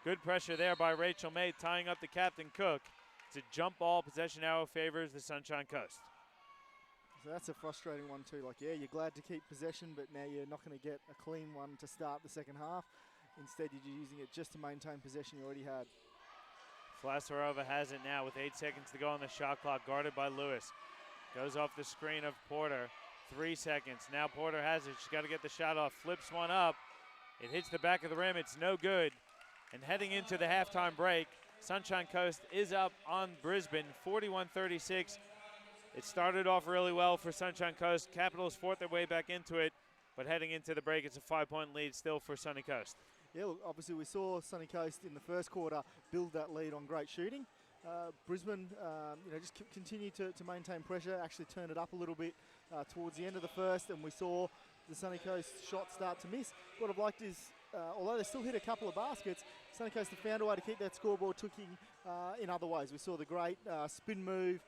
A: Good pressure there by Rachel Mate, tying up the captain Cook. It's a jump ball. Possession arrow favors the Sunshine Coast.
B: So that's a frustrating one too. You're glad to keep possession, but now you're not going to get a clean one to start the second half. Instead, you're using it just to maintain possession you already had.
A: Flasarova has it now with 8 seconds to go on the shot clock, guarded by Lewis. Goes off the screen of Porter. 3 seconds. Now Porter has it. She's got to get the shot off. Flips one up. It hits the back of the rim. It's no good. And heading into the halftime break, Sunshine Coast is up on Brisbane, 41-36. It started off really well for Sunshine Coast. Capitals fought their way back into it, but heading into the break, it's a 5-point lead still for Sunny Coast.
B: Yeah, look, obviously we saw Sunny Coast in the first quarter build that lead on great shooting. Brisbane, just continue to maintain pressure, actually turn it up a little bit towards the end of the first, and we saw the Sunny Coast shot start to miss. What I've liked is, although they still hit a couple of baskets, Sunny Coast have found a way to keep that scoreboard ticking in other ways. We saw the great spin move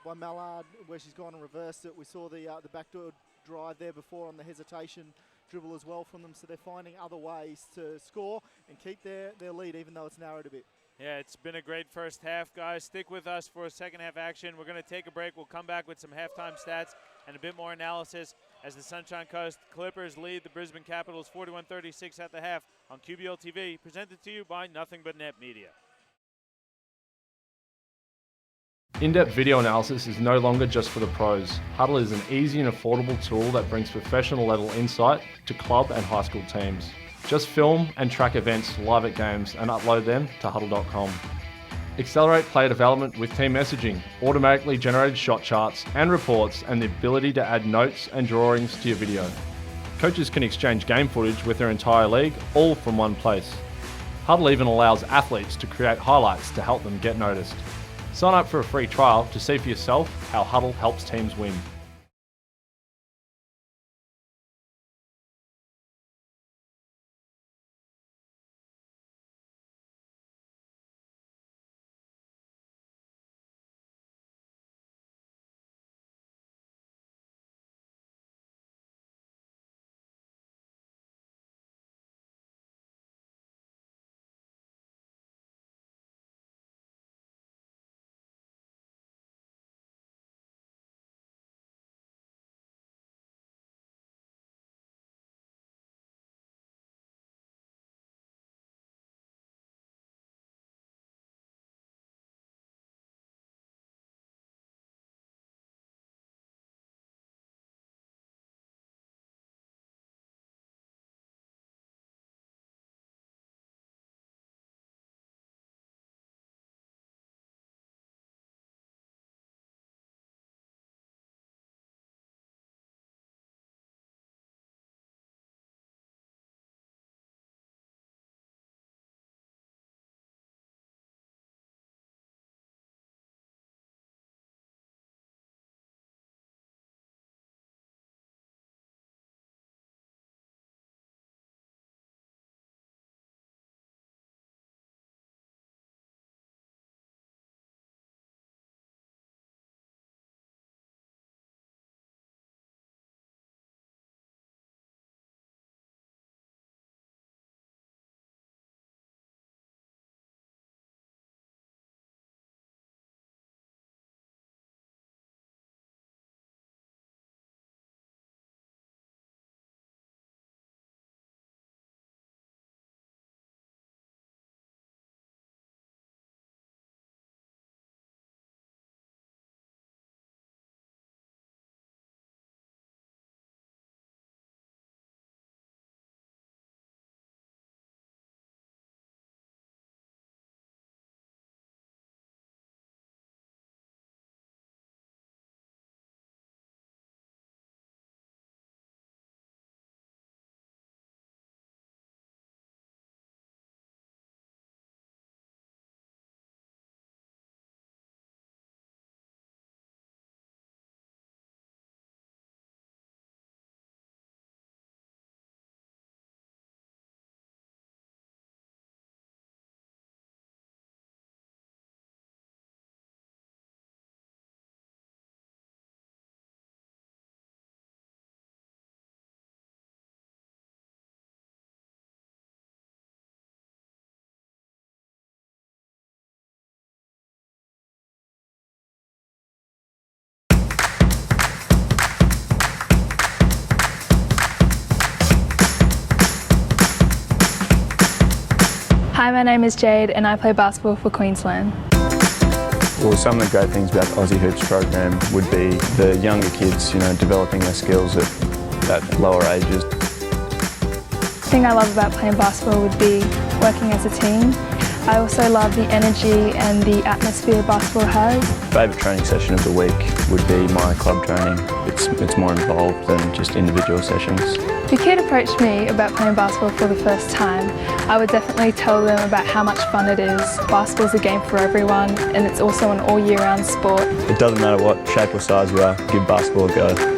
B: by Mallard where she's gone and reversed it. We saw the backdoor drive there before on the hesitation dribble as well from them, so they're finding other ways to score and keep their lead, even though it's narrowed a bit.
A: Yeah, it's been a great first half, guys. Stick with us for a second half action. We're going to take a break. We'll come back with some halftime stats and a bit more analysis as the Sunshine Coast Clippers lead the Brisbane Capitals 41-36 at the half on QBL TV, presented to you by Nothing But Net Media.
D: In-depth video analysis is no longer just for the pros. Huddle is an easy and affordable tool that brings professional level insight to club and high school teams. Just film and track events live at games and upload them to huddle.com. Accelerate player development with team messaging, automatically generated shot charts and reports, and the ability to add notes and drawings to your video. Coaches can exchange game footage with their entire league, all from one place. Huddle even allows athletes to create highlights to help them get noticed. Sign up for a free trial to see for yourself how Huddle helps teams win.
E: Hi, my name is Jade and I play basketball for Queensland.
F: Well, some of the great things about the Aussie Hoops program would be the younger kids, developing their skills at lower ages.
E: The thing I love about playing basketball would be working as a team. I also love the energy and the atmosphere basketball has.
F: Favourite training session of the week would be my club training. It's more involved than just individual sessions.
E: If a kid approached me about playing basketball for the first time, I would definitely tell them about how much fun it is. Basketball is a game for everyone, and it's also an all year round sport.
F: It doesn't matter what shape or size you are, give basketball a go.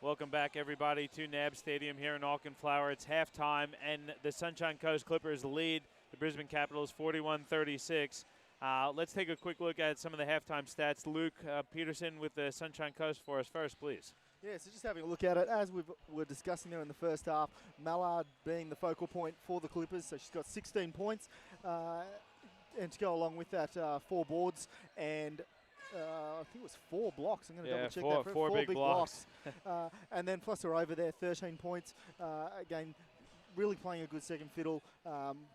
A: Welcome back, everybody, to NAB Stadium here in Auckland Flower. It's halftime, and the Sunshine Coast Clippers lead the Brisbane Capitals 41-36. Let's take a quick look at some of the halftime stats. Luke Peterson with the Sunshine Coast for us first, please.
B: Yeah, so just having a look at it, as we were discussing there in the first half, Mallard being the focal point for the Clippers, so she's got 16 points. And to go along with that, 4 boards and I think it was 4 blocks. I'm going to double check that.
A: 4 big blocks.
B: And then plus her over there, 13 points. Again, really playing a good second fiddle.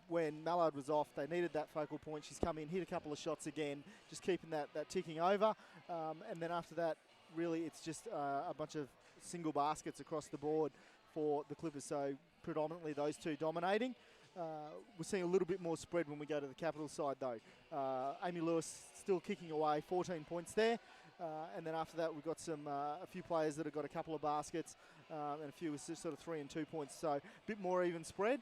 B: When Mallard was off, they needed that focal point. She's come in, hit a couple of shots again, just keeping that ticking over. And then after that, really it's just a bunch of single baskets across the board for the Clippers. So predominantly those two dominating. We're seeing a little bit more spread when we go to the Capitals side, though. Amy Lewis still kicking away, 14 points there. And then after that, we've got a few players that have got a couple of baskets and a few with sort of 3 and 2 points. So a bit more even spread.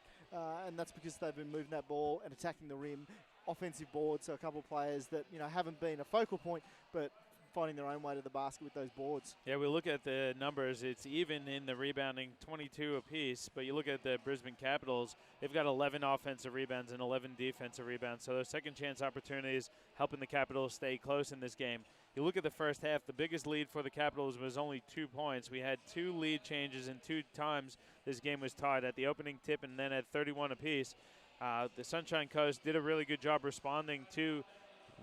B: And that's because they've been moving that ball and attacking the rim. Offensive board, so a couple of players that, haven't been a focal point, but finding their own way to the basket with those boards.
A: Yeah, we look at the numbers. It's even in the rebounding, 22 apiece. But you look at the Brisbane Capitals, they've got 11 offensive rebounds and 11 defensive rebounds. So those second chance opportunities helping the Capitals stay close in this game. You look at the first half, the biggest lead for the Capitals was only 2 points. We had 2 lead changes and 2 times this game was tied, at the opening tip and then at 31 apiece. The Sunshine Coast did a really good job responding to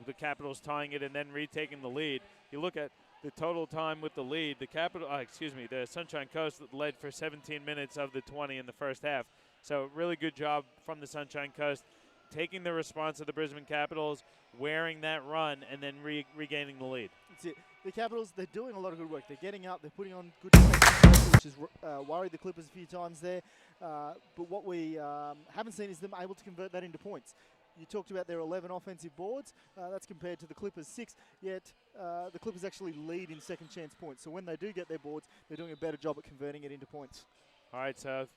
A: the Capitals tying it and then retaking the lead. You look at the total time with the lead, the Sunshine Coast led for 17 minutes of the 20 in the first half. So really good job from the Sunshine Coast, taking the response of the Brisbane Capitals, wearing that run, and then regaining the lead.
B: That's it. The Capitals, they're doing a lot of good work. They're getting up, they're putting on good defense, which has worried the Clippers a few times there. But what we haven't seen is them able to convert that into points. You talked about their 11 offensive boards. That's compared to the Clippers' 6. Yet the Clippers actually lead in second chance points. So when they do get their boards, they're doing a better job at converting it into points.
A: All right, so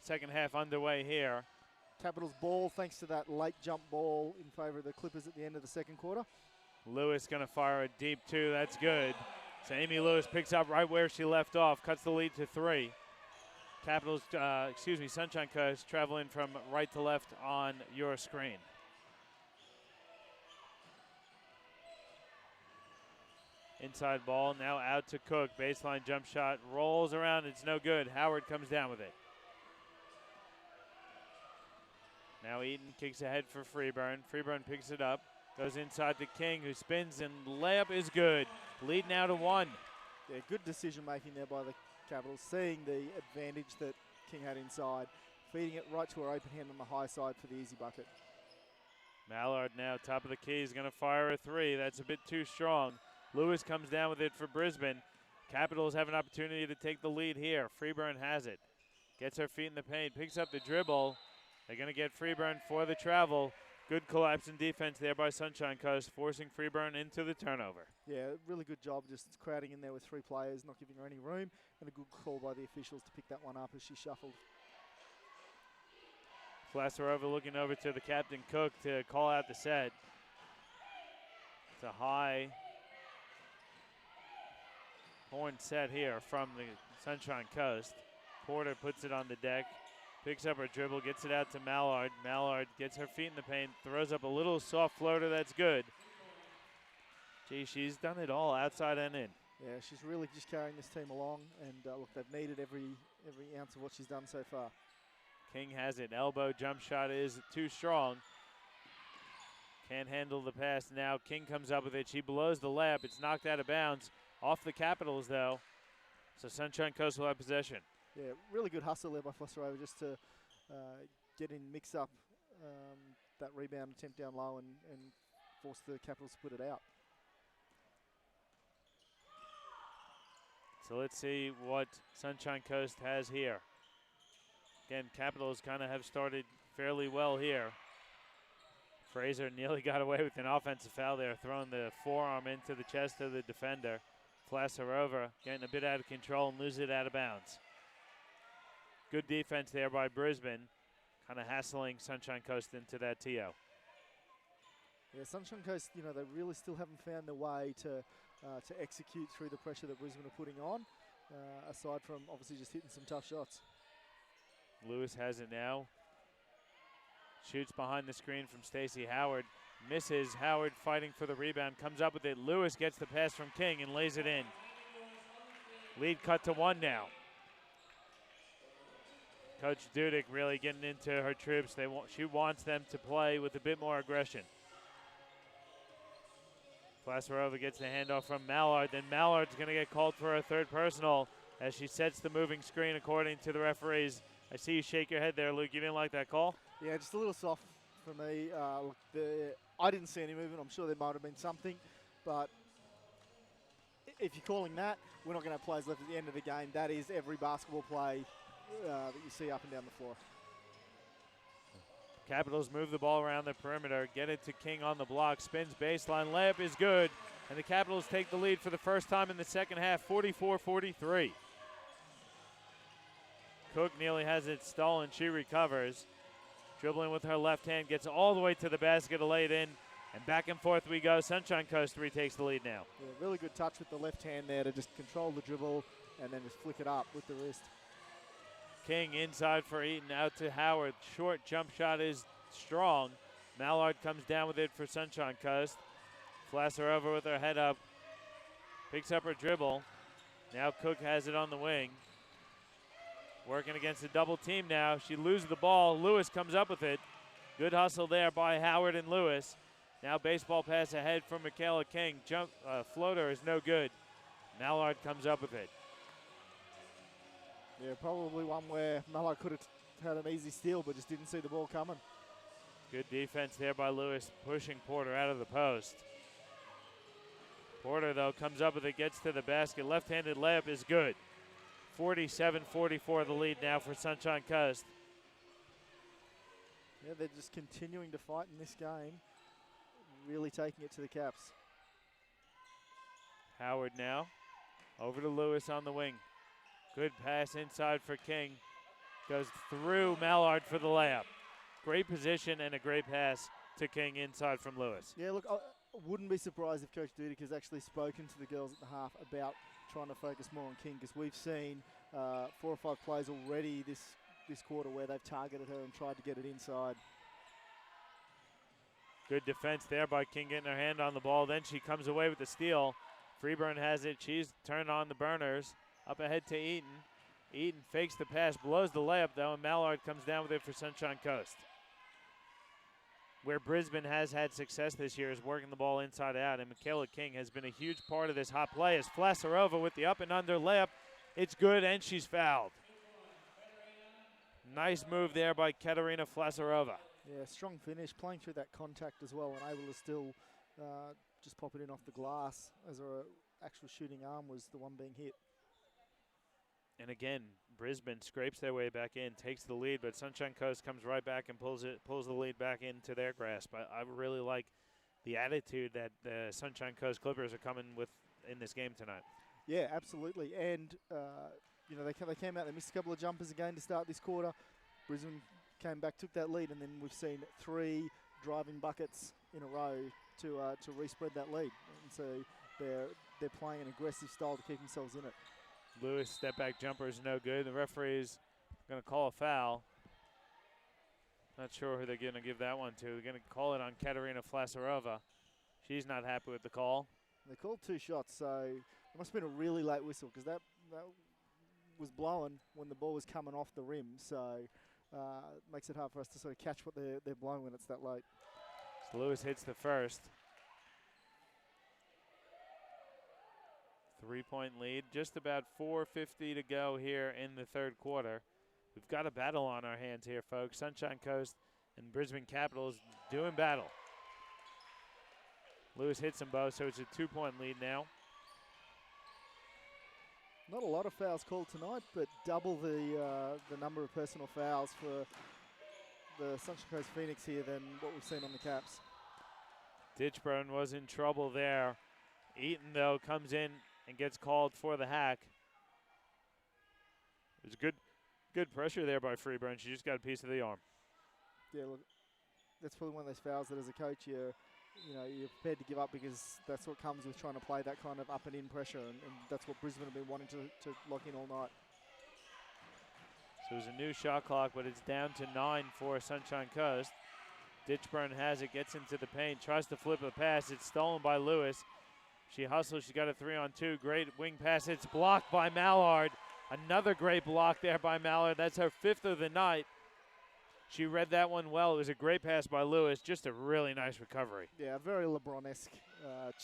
A: second half underway here.
B: Capitals ball, thanks to that late jump ball in favour of the Clippers at the end of the second quarter.
A: Lewis going to fire a deep 2. That's good. So Amy Lewis picks up right where she left off, cuts the lead to 3. Capitals, Sunshine Coast traveling from right to left on your screen. Inside ball, now out to Cook. Baseline jump shot, rolls around, it's no good. Howard comes down with it. Now Eaton kicks ahead for Freeburn. Freeburn picks it up, goes inside to King, who spins, and layup is good. Lead now to 1.
B: Yeah, good decision making there by the Capitals, seeing the advantage that King had inside, feeding it right to her open hand on the high side for the easy bucket.
A: Mallard now top of the key is going to fire a 3. That's a bit too strong. Lewis comes down with it for Brisbane. Capitals have an opportunity to take the lead here. Freeburn has it. Gets her feet in the paint, picks up the dribble. They're going to get Freeburn for the travel. Good collapse in defense there by Sunshine Coast, forcing Freeburn into the turnover.
B: Yeah, really good job just crowding in there with 3 players, not giving her any room, and a good call by the officials to pick that one up as she shuffled.
A: Flasarova looking over to the captain Cook to call out the set. It's a high horn set here from the Sunshine Coast. Porter puts it on the deck, picks up her dribble, gets it out to Mallard. Mallard gets her feet in the paint, throws up a little soft floater that's good. Gee, she's done it all outside and in.
B: Yeah, she's really just carrying this team along, and look, they've needed every ounce of what she's done so far.
A: King has it. Elbow jump shot is too strong. Can't handle the pass now. King comes up with it. She blows the layup. It's knocked out of bounds. Off the Capitals, though. So Sunshine Coast will have possession.
B: Yeah, really good hustle there by Fosserova just to get in, mix up that rebound attempt down low and force the Capitals to put it out.
A: So let's see what Sunshine Coast has here. Again, Capitals kind of have started fairly well here. Fraser nearly got away with an offensive foul there, throwing the forearm into the chest of the defender. Flasarova getting a bit out of control and loses it out of bounds. Good defense there by Brisbane, kind of hassling Sunshine Coast into that TO.
B: Yeah, Sunshine Coast, they really still haven't found their way to execute through the pressure that Brisbane are putting on. aside from obviously just hitting some tough shots.
A: Lewis has it now. Shoots behind the screen from Stacey Howard. Misses. Howard fighting for the rebound. Comes up with it. Lewis gets the pass from King and lays it in. Lead cut to 1 now. Coach Dudek really getting into her troops. She wants them to play with a bit more aggression. Flasarova gets the handoff from Mallard. Then Mallard's going to get called for a third personal as she sets the moving screen according to the referees. I see you shake your head there, Luke. You didn't like that call?
B: Yeah, just a little soft for me. I didn't see any movement. I'm sure there might have been something, but if you're calling that, we're not going to have players left at the end of the game. That is every basketball play that you see up and down the floor.
A: Capitals move the ball around the perimeter, get it to King on the block, spins baseline, layup is good, and the Capitals take the lead for the first time in the second half, 44-43. Cook nearly has it stolen. She recovers. Dribbling with her left hand, gets all the way to the basket to lay it in, and back and forth we go. Sunshine Coast retakes the lead now.
B: Yeah, really good touch with the left hand there to just control the dribble and then just flick it up with the wrist.
A: King inside for Eaton, out to Howard. Short jump shot is strong. Mallard comes down with it for Sunshine Coast. Flasarova with her head up. Picks up her dribble. Now Cook has it on the wing. Working against a double team now. She loses the ball. Lewis comes up with it. Good hustle there by Howard and Lewis. Now baseball pass ahead from Michaela King. Jump floater is no good. Mallard comes up with it.
B: Yeah, probably one where Mallard could have had an easy steal but just didn't see the ball coming.
A: Good defense there by Lewis, pushing Porter out of the post. Porter, though, comes up with it, gets to the basket. Left-handed layup is good. 47-44 the lead now for Sunshine Coast.
B: Yeah, they're just continuing to fight in this game, really taking it to the Caps.
A: Howard now, over to Lewis on the wing. Good pass inside for King. Goes through Mallard for the layup. Great position and a great pass to King inside from Lewis.
B: Yeah, look, I wouldn't be surprised if Coach Dudek has actually spoken to the girls at the half about trying to focus more on King, because we've seen 4 or 5 plays already this quarter where they've targeted her and tried to get it inside.
A: Good defense there by King getting her hand on the ball. Then she comes away with the steal. Freeburn has it. She's turned on the burners. Up ahead to Eaton. Eaton fakes the pass, blows the layup though, and Mallard comes down with it for Sunshine Coast. Where Brisbane has had success this year is working the ball inside out, and Michaela King has been a huge part of this hot play as Flasarova with the up and under layup. It's good, and she's fouled. Nice move there by Katerina Flasarova.
B: Yeah, strong finish, playing through that contact as well and able to still just pop it in off the glass as her actual shooting arm was the one being hit.
A: And again, Brisbane scrapes their way back in, takes the lead, but Sunshine Coast comes right back and pulls the lead back into their grasp. I really like the attitude that the Sunshine Coast Clippers are coming with in this game tonight.
B: Yeah, absolutely. And, they came out, they missed a couple of jumpers again to start this quarter. Brisbane came back, took that lead, and then we've seen 3 driving buckets in a row to re-spread that lead. And so they're playing an aggressive style to keep themselves in it.
A: Lewis step-back jumper is no good. The referee's going to call a foul. Not sure who they're going to give that one to. They're going to call it on Katerina Flasarova. She's not happy with the call.
B: They called 2 shots, so it must have been a really late whistle because that was blowing when the ball was coming off the rim. So it makes it hard for us to sort of catch what they're blowing when it's that late.
A: So Lewis hits the first. 3-point lead, just about 4:50 to go here in the third quarter. We've got a battle on our hands here, folks. Sunshine Coast and Brisbane Capitals doing battle. Lewis hits them both, so it's a 2-point lead now.
B: Not a lot of fouls called tonight, but double the number of personal fouls for the Sunshine Coast Phoenix here than what we've seen on the Caps.
A: Ditchburn was in trouble there. Eaton, though, comes in and gets called for the hack. It was good pressure there by Freeburn. She just got a piece of the arm.
B: Yeah, look, that's probably one of those fouls that as a coach you're prepared to give up because that's what comes with trying to play that kind of up and in pressure, and that's what Brisbane have been wanting to lock in all night.
A: So it was a new shot clock, but it's down to 9 for Sunshine Coast. Ditchburn has it, gets into the paint, tries to flip a pass. It's stolen by Lewis. She hustles, she's got a 3-on-2. Great wing pass, it's blocked by Mallard. Another great block there by Mallard. That's her 5th of the night. She read that one well. It was a great pass by Lewis. Just a really nice recovery.
B: Yeah, very LeBron-esque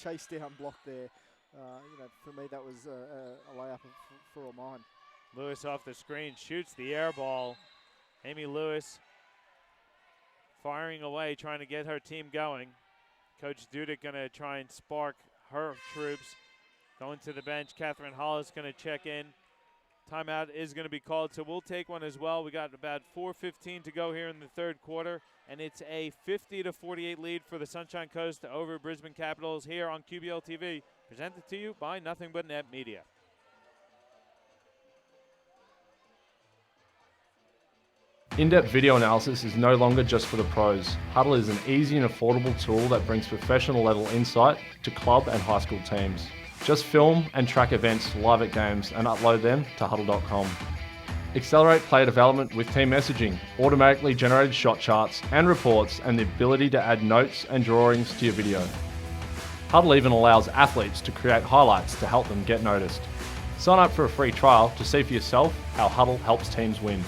B: chase down block there. For me, that was a layup for all mine.
A: Lewis off the screen, shoots the air ball. Amy Lewis firing away, trying to get her team going. Coach Dudek going to try and spark her troops. Going to the bench, Catherine Hollis going to check in. Timeout is going to be called, so we'll take one as well. We got about 4:15 to go here in the third quarter, and it's a 50-48 lead for the Sunshine Coast over Brisbane Capitals here on QBL TV, presented to you by Nothing But Net Media.
D: In-depth video analysis is no longer just for the pros. Huddle is an easy and affordable tool that brings professional level insight to club and high school teams. Just film and track events live at games and upload them to huddle.com. Accelerate player development with team messaging, automatically generated shot charts and reports, and the ability to add notes and drawings to your video. Huddle even allows athletes to create highlights to help them get noticed. Sign up for a free trial to see for yourself how Huddle helps teams win.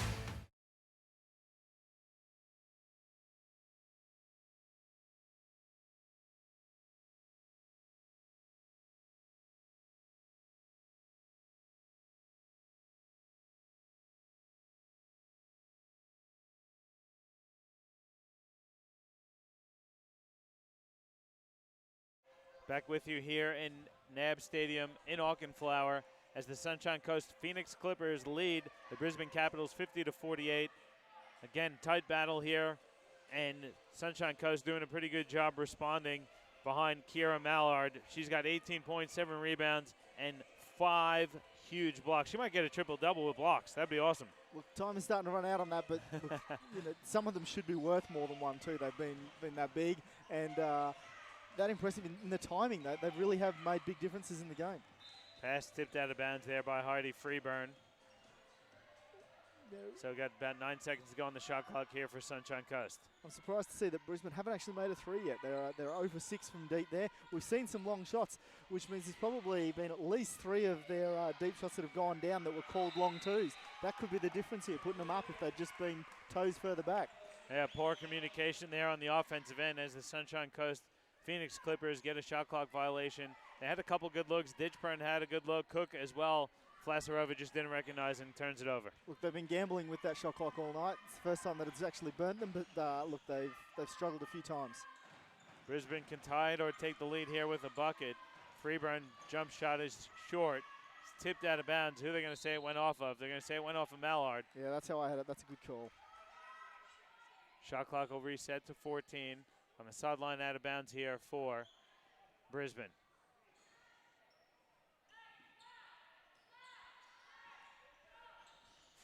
A: Back with you here in NAB Stadium in Auchenflower as the Sunshine Coast Phoenix Clippers lead the Brisbane Capitals 50-48. Again, tight battle here, and Sunshine Coast doing a pretty good job responding behind Kiera Mallard. She's got 18 points, 7 rebounds, and 5 huge blocks. She might get a triple-double with blocks. That'd be awesome.
B: Look, time is starting to run out on that, but look, some of them should be worth more than one too. They've been that big, and that impressive in the timing. They really have made big differences in the game.
A: Pass tipped out of bounds there by Heidi Freeburn. So we've got about 9 seconds to go on the shot clock here for Sunshine Coast.
B: I'm surprised to see that Brisbane haven't actually made a 3 yet. They're over 6 from deep there. We've seen some long shots, which means there's probably been at least 3 of their deep shots that have gone down that were called long twos. That could be the difference here, putting them up if they'd just been toes further back.
A: Yeah, poor communication there on the offensive end as the Sunshine Coast Phoenix Clippers get a shot clock violation. They had a couple good looks. Ditchburn had a good look. Cook as well. Flasarova just didn't recognize and turns it over.
B: Look, they've been gambling with that shot clock all night. It's the first time that it's actually burnt them, but look, they've struggled a few times.
A: Brisbane can tie it or take the lead here with a bucket. Freeburn jump shot is short. It's tipped out of bounds. Who are they going to say it went off of? They're going to say it went off of Mallard.
B: Yeah, that's how I had it. That's a good call.
A: Shot clock will reset to 14. On the sideline, out of bounds here for Brisbane.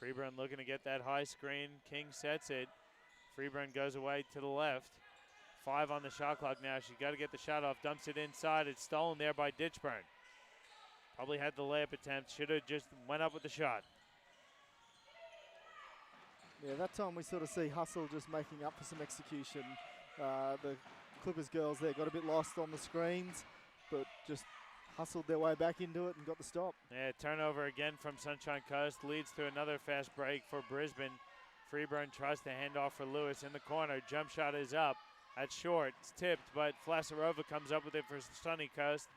A: Freeburn looking to get that high screen. King sets it. Freeburn goes away to the left. 5 on the shot clock now. She's got to get the shot off. Dumps it inside. It's stolen there by Ditchburn. Probably had the layup attempt. Should have just went up with the shot.
B: Yeah, that time we sort of see Hustle just making up for some execution. The Clippers girls there got a bit lost on the screens, but just hustled their way back into it and got the stop.
A: Yeah, turnover again from Sunshine Coast leads to another fast break for Brisbane. Freeburn tries to hand off for Lewis in the corner. Jump shot is up. That's short. It's tipped, but Flasarova comes up with it for Sunny Coast.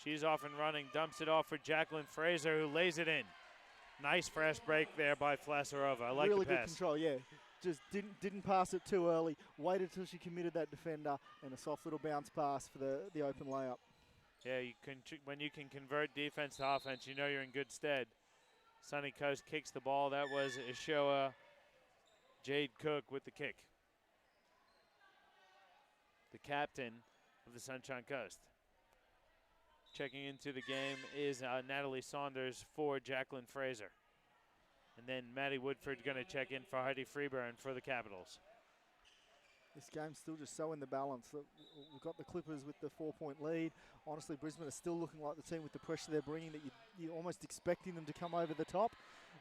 A: She's off and running. Dumps it off for Jacqueline Fraser, who lays it in. Nice fast break there by Flasarova. I like
B: really
A: the pass.
B: Good control, yeah. Just didn't pass it too early. Waited till she committed that defender, and a soft little bounce pass for the open layup.
A: Yeah, when you can convert defense to offense, you know you're in good stead. Sunny Coast kicks the ball. That was Ishoa Jade Cook with the kick. The captain of the Sunshine Coast. Checking into the game is Natalie Saunders for Jacqueline Fraser. And then Maddie Woodford going to check in for Heidi Freeburn for the Capitals.
B: This game's still just so in the balance. Look, we've got the Clippers with the 4-point lead. Honestly, Brisbane are still looking like the team with the pressure they're bringing that you're almost expecting them to come over the top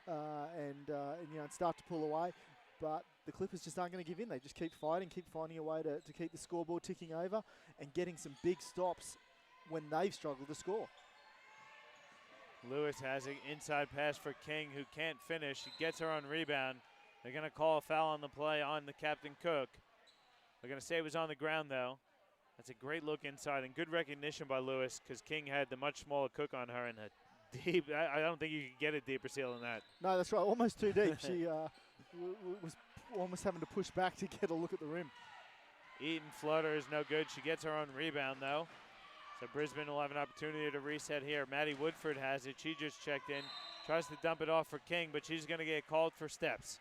B: and start to pull away. But the Clippers just aren't going to give in. They just keep fighting, keep finding a way to keep the scoreboard ticking over and getting some big stops when they've struggled to score.
A: Lewis has an inside pass for King, who can't finish. He gets her on rebound. They're going to call a foul on the play on the Captain Cook. They're going to say it was on the ground, though. That's a great look inside and good recognition by Lewis, because King had the much smaller Cook on her and a deep. I don't think you could get a deeper seal than that.
B: No, that's right. Almost too deep. She was almost having to push back to get a look at the rim.
A: Eaton floater is no good. She gets her own rebound, though. So Brisbane will have an opportunity to reset here. Maddie Woodford has it. She just checked in. Tries to dump it off for King, but she's going to get called for steps.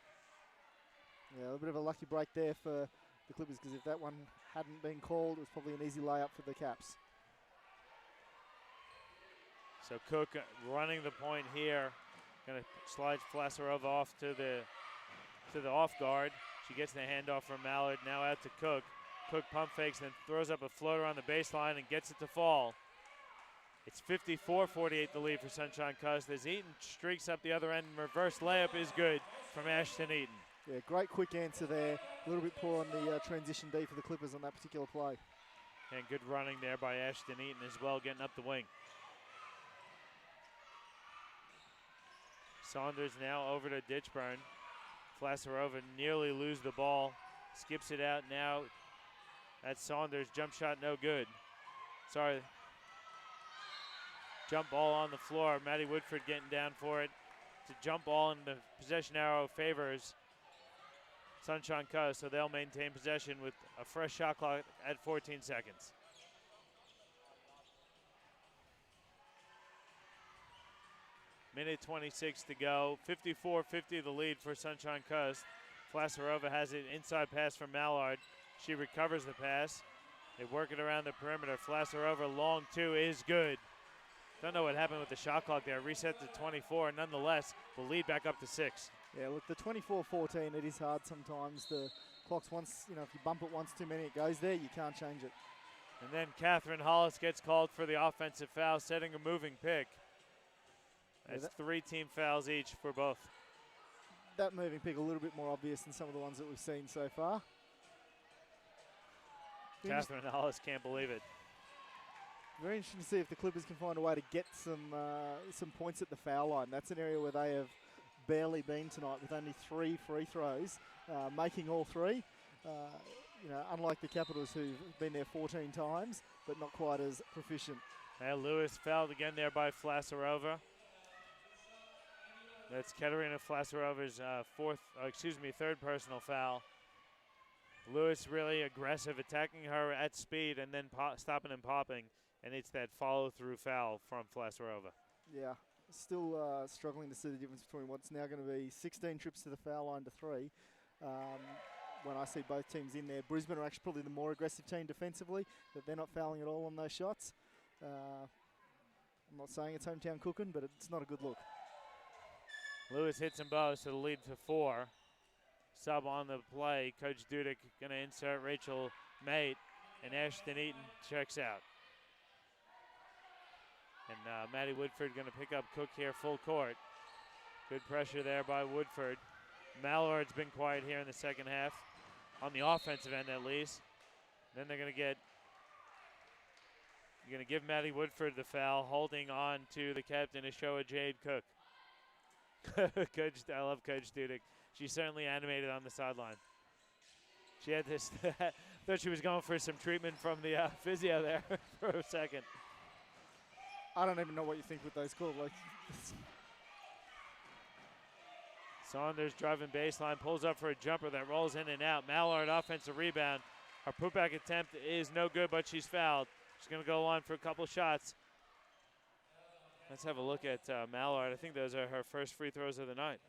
B: Yeah, a little bit of a lucky break there for the Clippers, because if that one hadn't been called, it was probably an easy layup for the Caps.
A: So Cook running the point here. Going to slide Flasarova off to the off guard. She gets the handoff from Mallard. Now out to Cook. Cook pump fakes, then throws up a floater on the baseline and gets it to fall. It's 54-48 the lead for Sunshine Coast as Eaton streaks up the other end. Reverse layup is good from Ashton Eaton.
B: Yeah, great quick answer there. A little bit poor on the transition D for the Clippers on that particular play.
A: And good running there by Ashton Eaton as well, getting up the wing. Saunders now over to Ditchburn. Flasarova nearly lose the ball. Skips it out now. That's Saunders. Jump shot no good. Sorry. Jump ball on the floor. Maddie Woodford getting down for it. It's a jump ball, and the possession arrow favors Sunshine Coast, so they'll maintain possession with a fresh shot clock at 14 seconds. Minute 26 to go. 54-50 the lead for Sunshine Coast. Flasarova has it inside pass from Mallard. She recovers the pass. They work it around the perimeter. Flasarova long two is good. Don't know what happened with the shot clock there. Reset to 24. Nonetheless, the lead back up to 6.
B: Yeah, look, the 24-14, it is hard sometimes. The clock's once, if you bump it once too many, it goes there. You can't change it.
A: And then Catherine Hollis gets called for the offensive foul, setting a moving pick. That's 3 team fouls each for both.
B: That moving pick a little bit more obvious than some of the ones that we've seen so far.
A: Catherine Hollis can't believe it.
B: Very interesting to see if the Clippers can find a way to get some points at the foul line. That's an area where they have barely been tonight, with only 3 free throws, making all 3. Unlike the Capitals, who've been there 14 times, but not quite as proficient.
A: Now Lewis fouled again there by Flasarova. That's Katerina Flasarova's third personal foul. Lewis really aggressive, attacking her at speed and then stopping and popping. And it's that follow-through foul from Flasarova.
B: Yeah, still struggling to see the difference between what's now going to be 16 trips to the foul line to 3. When I see both teams in there, Brisbane are actually probably the more aggressive team defensively, but they're not fouling at all on those shots. I'm not saying it's hometown cooking, but it's not a good look.
A: Lewis hits them both, so the lead to 4. Sub on the play. Coach Dudek going to insert Rachel Mate, and Ashton Eaton checks out. And Maddie Woodford going to pick up Cook here full court. Good pressure there by Woodford. Mallard's been quiet here in the second half, on the offensive end at least. Then they're going to give Maddie Woodford the foul, holding on to the captain, Ashoa Jade Cook. I love Coach Dudek. She's certainly animated on the sideline. She had this, thought she was going for some treatment from the physio there for a second.
B: I don't even know what you think with those calls.
A: Saunders driving baseline, pulls up for a jumper that rolls in and out. Mallard offensive rebound. Her putback attempt is no good, but she's fouled. She's going to go on for a couple shots. Let's have a look at Mallard. I think those are her first free throws of the night.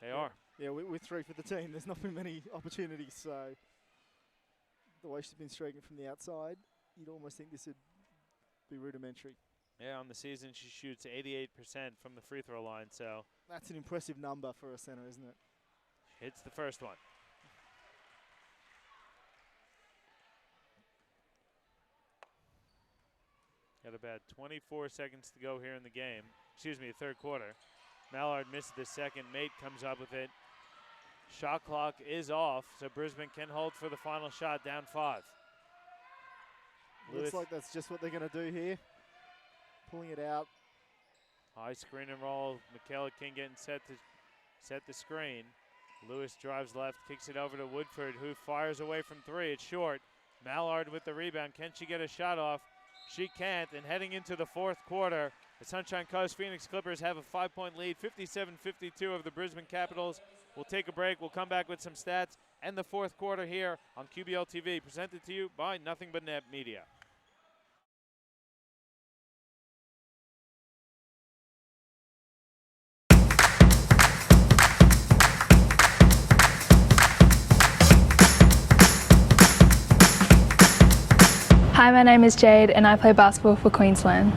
A: They are.
B: Yeah, with 3 for the team. There's not been many opportunities, so the way she's been striking from the outside, you'd almost think this would be rudimentary.
A: Yeah, on the season she shoots 88% from the free throw line, so.
B: That's an impressive number for a center, isn't it?
A: Hits the first one. Got about 24 seconds to go here in the game. Excuse me, third quarter. Mallard misses the second. Mate comes up with it. Shot clock is off, so Brisbane can hold for the final shot, down 5.
B: Looks like that's just what they're going to do here. Pulling it out.
A: High screen and roll. Michaela King getting set to set the screen. Lewis drives left, kicks it over to Woodford, who fires away from 3. It's short. Mallard with the rebound. Can she get a shot off? She can't. And heading into the fourth quarter, the Sunshine Coast Phoenix Clippers have a 5-point lead, 57-52 over the Brisbane Capitals. We'll take a break. We'll come back with some stats and the fourth quarter here on QBL TV, presented to you by Nothing But Net Media.
E: Hi, my name is Jade and I play basketball for Queensland.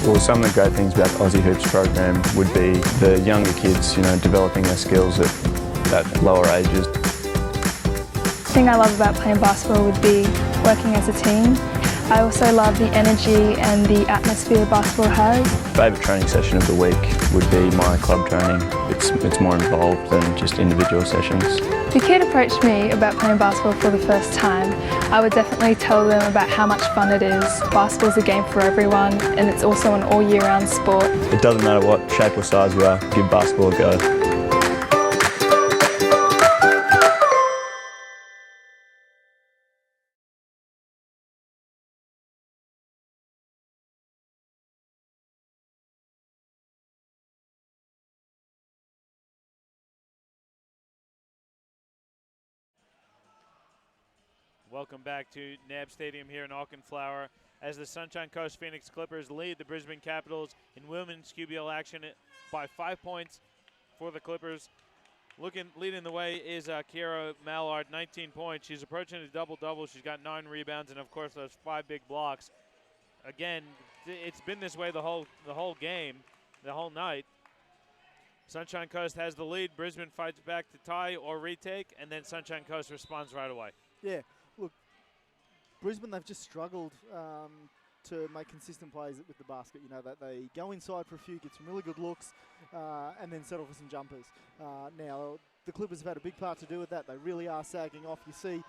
F: Well, some of the great things about the Aussie Hoops program would be the younger kids, developing their skills at lower ages.
E: The thing I love about playing basketball would be working as a team. I also love the energy and the atmosphere basketball has.
F: Favourite training session of the week would be my club training. It's more involved than just individual sessions.
E: If a kid approached me about playing basketball for the first time, I would definitely tell them about how much fun it is. Basketball's a game for everyone and it's also an all year round sport.
F: It doesn't matter what shape or size you are, give basketball a go.
A: Welcome back to NAB Stadium here in Auckland Flower as the Sunshine Coast Phoenix Clippers lead the Brisbane Capitals in women's QBL action by 5 points for the Clippers. Leading the way is Kiera Mallard, 19 points. She's approaching a double-double. She's got 9 rebounds and, of course, those 5 big blocks. Again, it's been this way the whole game, the whole night. Sunshine Coast has the lead. Brisbane fights back to tie or retake, and then Sunshine Coast responds right away.
B: Yeah, look, Brisbane, they've just struggled to make consistent plays with the basket. That they go inside for a few, get some really good looks, and then settle for some jumpers. Now, the Clippers have had a big part to do with that. They really are sagging off. You see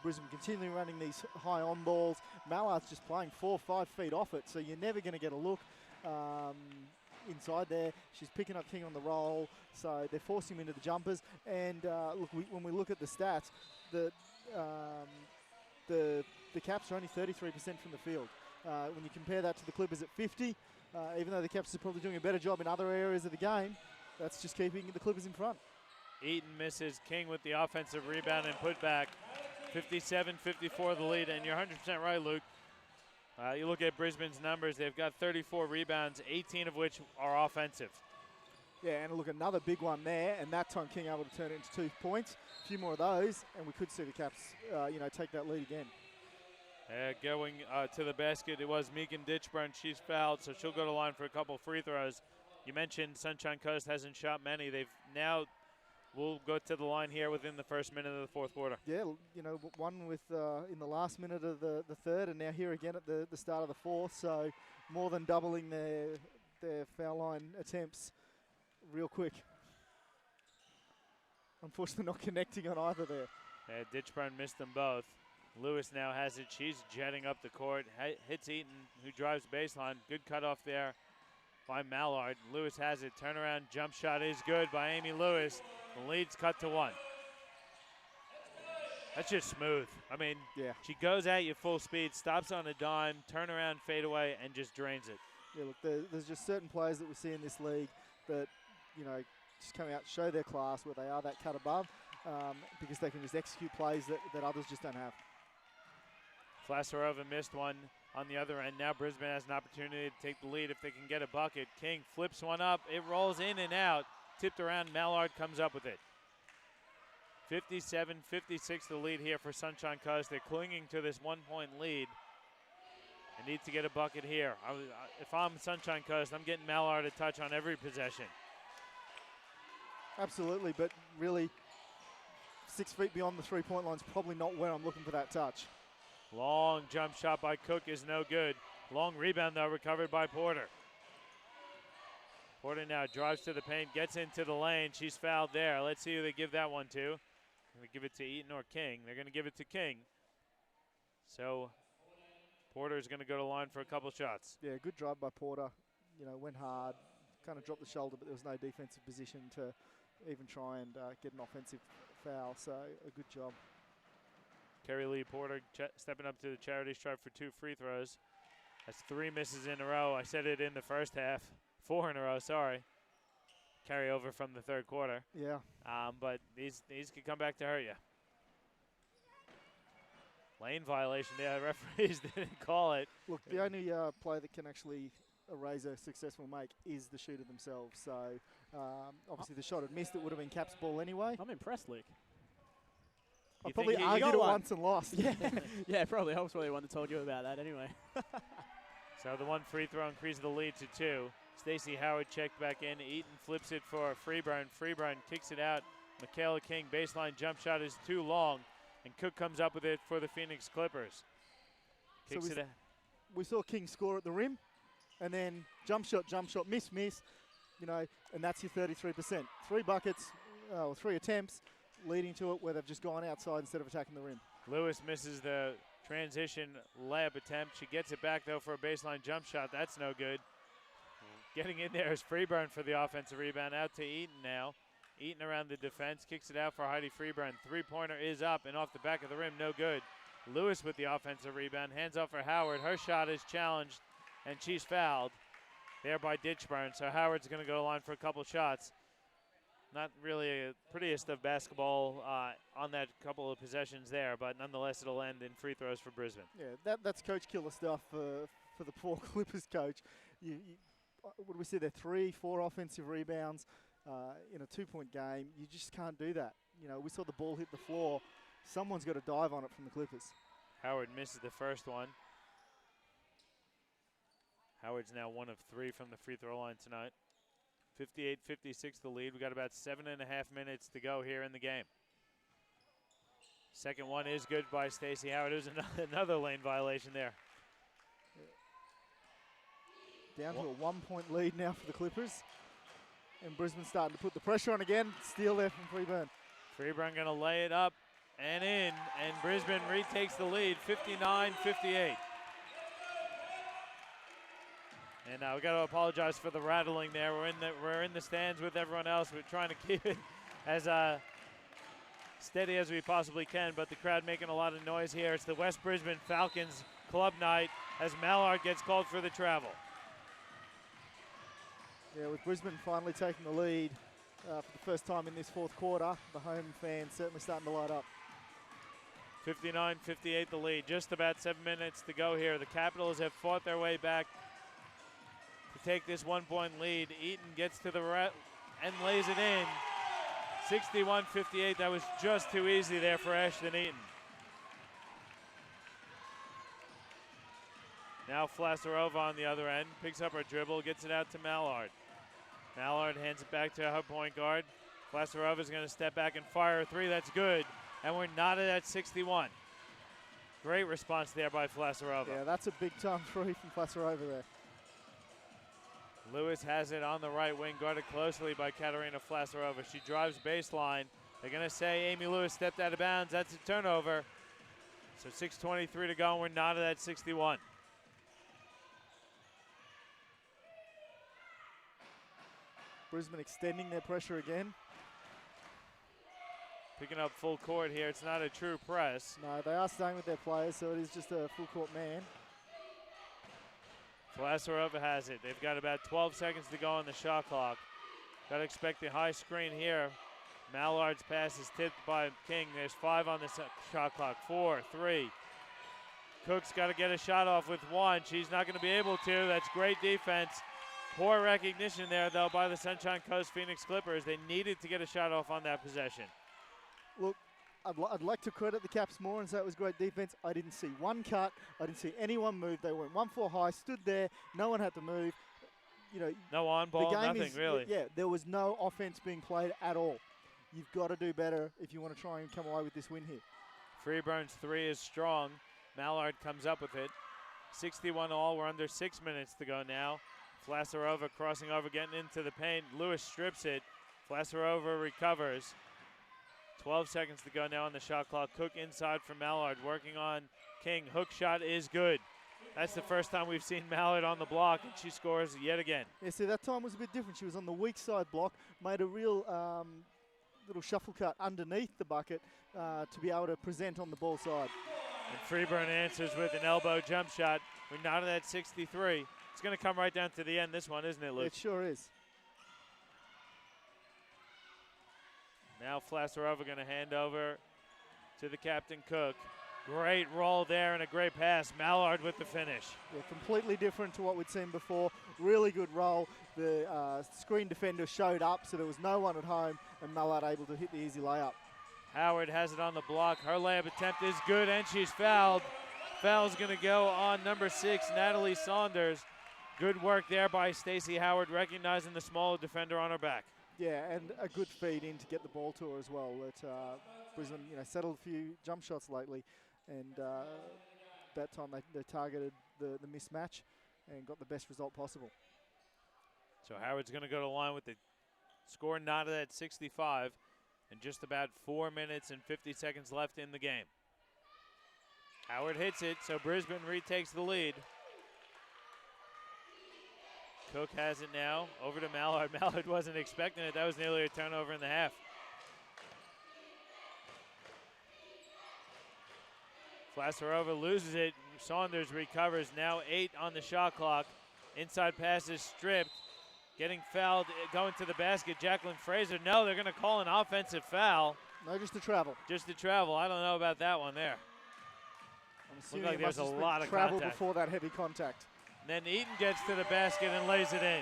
B: Brisbane continually running these high on balls. Mallard's just playing 4 or 5 feet off it, so you're never going to get a look inside there. She's picking up King on the roll, so they're forcing him into the jumpers. And look, when we look at the stats, the Caps are only 33% from the field. When you compare that to the Clippers at 50, even though the Caps are probably doing a better job in other areas of the game, that's just keeping the Clippers in front.
A: Eaton misses. King with the offensive rebound and put back. 57-54 the lead, and you're 100% right, Luke. You look at Brisbane's numbers, they've got 34 rebounds, 18 of which are offensive.
B: Yeah, and look, another big one there, and that time King able to turn it into 2 points. A few more of those, and we could see the Caps, take that lead again.
A: Going to the basket, it was Megan Ditchburn. She's fouled, so she'll go to the line for a couple free throws. You mentioned Sunshine Coast hasn't shot many. They've now will go to the line here within the first minute of the fourth quarter.
B: Yeah, one with in the last minute of the third, and now here again at the start of the fourth. So more than doubling their foul line attempts real quick. Unfortunately, not connecting on either there.
A: Ditchburn missed them both. Lewis now has it. She's jetting up the court. Hits Eaton, who drives baseline. Good cutoff there by Mallard. Lewis has it. Turnaround jump shot is good by Amy Lewis. The lead's cut to 1. That's just smooth. I mean,
B: yeah.
A: She goes at you full speed, stops on a dime, turnaround, fade away, and just drains it.
B: Yeah, look, there's just certain players that we see in this league that, just come out, show their class where they are that cut above because they can just execute plays that others just don't have.
A: Flasarova missed one on the other end. Now Brisbane has an opportunity to take the lead if they can get a bucket. King flips one up. It rolls in and out. Tipped around. Mallard comes up with it. 57-56 the lead here for Sunshine Coast. They're clinging to this 1-point lead. They need to get a bucket here. If I'm Sunshine Coast, I'm getting Mallard a touch on every possession.
B: Absolutely, but really 6 feet beyond the three-point line is probably not where I'm looking for that touch.
A: Long jump shot by Cook is no good. Long rebound, though, recovered by Porter. Porter now drives to the paint, gets into the lane. She's fouled there. Let's see who they give that one to. Going to give it to Eaton or King. They're going to give it to King. So Porter's going to go to the line for a couple shots.
B: Yeah, good drive by Porter. You know, went hard, kind of dropped the shoulder, but there was no defensive position to even try and get an offensive foul. So a good job.
A: Kerry Lee Porter stepping up to the charity stripe for 2 free throws. That's 3 misses in a row. I said it in the first half. 4 in a row, sorry. Carry over from the third quarter.
B: Yeah.
A: But these could come back to hurt you. Lane violation. Yeah, the referees didn't call it.
B: Look, the only player that can actually erase a successful make is the shooter themselves. So obviously the shot had missed. It would have been Cap's ball anyway.
C: I'm impressed, Luke.
B: I probably argued it once and lost.
C: Yeah, yeah, probably. I was probably the one that told you about that anyway.
A: So the 1 free throw increases the lead to 2. Stacey Howard checked back in. Eaton flips it for Freeburn. Freeburn kicks it out. Michaela King, baseline jump shot is too long. And Cook comes up with it for the Phoenix Clippers. Kicks it out.
B: We saw King score at the rim. And then jump shot, miss. You know, and that's your 33%. 3 buckets, or 3 attempts, leading to it where they've just gone outside instead of attacking the rim.
A: Lewis misses the transition layup attempt. She gets it back, though, for a baseline jump shot. That's no good. Getting in there is Freeburn for the offensive rebound. Out to Eaton now. Eaton around the defense. Kicks it out for Heidi Freeburn. 3-pointer is up and off the back of the rim. No good. Lewis with the offensive rebound. Hands off for Howard. Her shot is challenged, and she's fouled there by Ditchburn. So Howard's going to go to the line for a couple shots. Not really a prettiest of basketball on that couple of possessions there, but nonetheless it'll end in free throws for Brisbane.
B: Yeah, that's coach killer stuff for the poor Clippers coach. What do we see there? 3, 4 offensive rebounds in a 2-point game. You just can't do that. You know, we saw the ball hit the floor. Someone's got to dive on it from the Clippers.
A: Howard misses the first one. Howard's now 1 of 3 from the free throw line tonight. 58-56 the lead. We got about 7.5 minutes to go here in the game. Second one is good by Stacey Howard. It was another lane violation there.
B: Down to a 1-point lead now for the Clippers. And Brisbane starting to put the pressure on again. Steal there from Freeburn.
A: Freeburn going to lay it up and in. And Brisbane retakes the lead, 59-58. And we got to apologize for the rattling there. We're in the stands with everyone else. We're trying to keep it as steady as we possibly can, but the crowd making a lot of noise here. It's the West Brisbane Falcons club night as Mallard gets called for the travel.
B: Yeah, with Brisbane finally taking the lead for the first time in this 4th quarter, the home fans certainly starting to light up.
A: 59-58 the lead. Just about 7 minutes to go here. The Capitals have fought their way back to take this 1-point lead. Eaton gets to the and lays it in. 61-58. That was just too easy there for Ashton Eaton. Now Flasarova on the other end. Picks up her dribble, gets it out to Mallard. Mallard hands it back to her point guard. Flasarova is going to step back and fire a 3. That's good. And we're knotted at 61. Great response there by Flasarova.
B: Yeah, that's a big-time 3 from Flasarova there.
A: Lewis has it on the right wing, guarded closely by Katarina Flasarova. She drives baseline. They're going to say Amy Lewis stepped out of bounds. That's a turnover. So 6:23 to go, and we're knotted at 61.
B: Brisbane extending their pressure again.
A: Picking up full court here. It's not a true press.
B: No, they are staying with their players, so it is just a full court man.
A: Flasarova has it. They've got about 12 seconds to go on the shot clock. Got to expect the high screen here. Mallard's pass is tipped by King. There's 5 on the shot clock. 4, 3. Cook's got to get a shot off with 1. She's not going to be able to. That's great defense. Poor recognition there, though, by the Sunshine Coast Phoenix Clippers. They needed to get a shot off on that possession.
B: Look, I'd like to credit the Caps more and say it was great defense. I didn't see one cut. I didn't see anyone move. They went 1-4 high, stood there. No one had to move. You know,
A: no on ball, nothing really.
B: Yeah, there was no offense being played at all. You've got to do better if you want to try and come away with this win here.
A: Freeburn's 3 is strong. Mallard comes up with it. 61 all. We're under 6 minutes to go now. Flasarova crossing over, getting into the paint. Lewis strips it. Flasarova recovers. 12 seconds to go now on the shot clock. Cook inside for Mallard, working on King. Hook shot is good. That's the first time we've seen Mallard on the block, and she scores yet again.
B: Yeah, see, that time was a bit different. She was on the weak side block, made a real little shuffle cut underneath the bucket to be able to present on the ball side.
A: And Freeburn answers with an elbow jump shot. We're not at 63. It's going to come right down to the end, this one, isn't it, Luke?
B: It sure is.
A: Now Flasarova going to hand over to the captain, Cook. Great roll there and a great pass. Mallard with the finish.
B: Yeah, completely different to what we'd seen before. Really good roll. The screen defender showed up, so there was no one at home, and Mallard able to hit the easy layup.
A: Howard has it on the block. Her layup attempt is good, and she's fouled. Foul's going to go on number 6, Natalie Saunders. Good work there by Stacey Howard, recognizing the smaller defender on her back.
B: Yeah, and a good feed in to get the ball to her as well. Brisbane, settled a few jump shots lately, and that time they targeted the mismatch and got the best result possible.
A: So Howard's going to go to the line with the score knotted at 65 and just about 4 minutes and 50 seconds left in the game. Howard hits it, so Brisbane retakes the lead. Cook has it now, over to Mallard. Mallard wasn't expecting it. That was nearly a turnover in the half. Flasarova loses it. Saunders recovers. Now 8 on the shot clock. Inside pass is stripped. Getting fouled, going to the basket. Jacqueline Fraser. No, they're going to call an offensive foul.
B: No, just to travel.
A: Just to travel. I don't know about that one there.
B: I'm assuming
A: like there's a lot of
B: travel
A: contact
B: before that heavy contact.
A: And then Eaton gets to the basket and lays it in.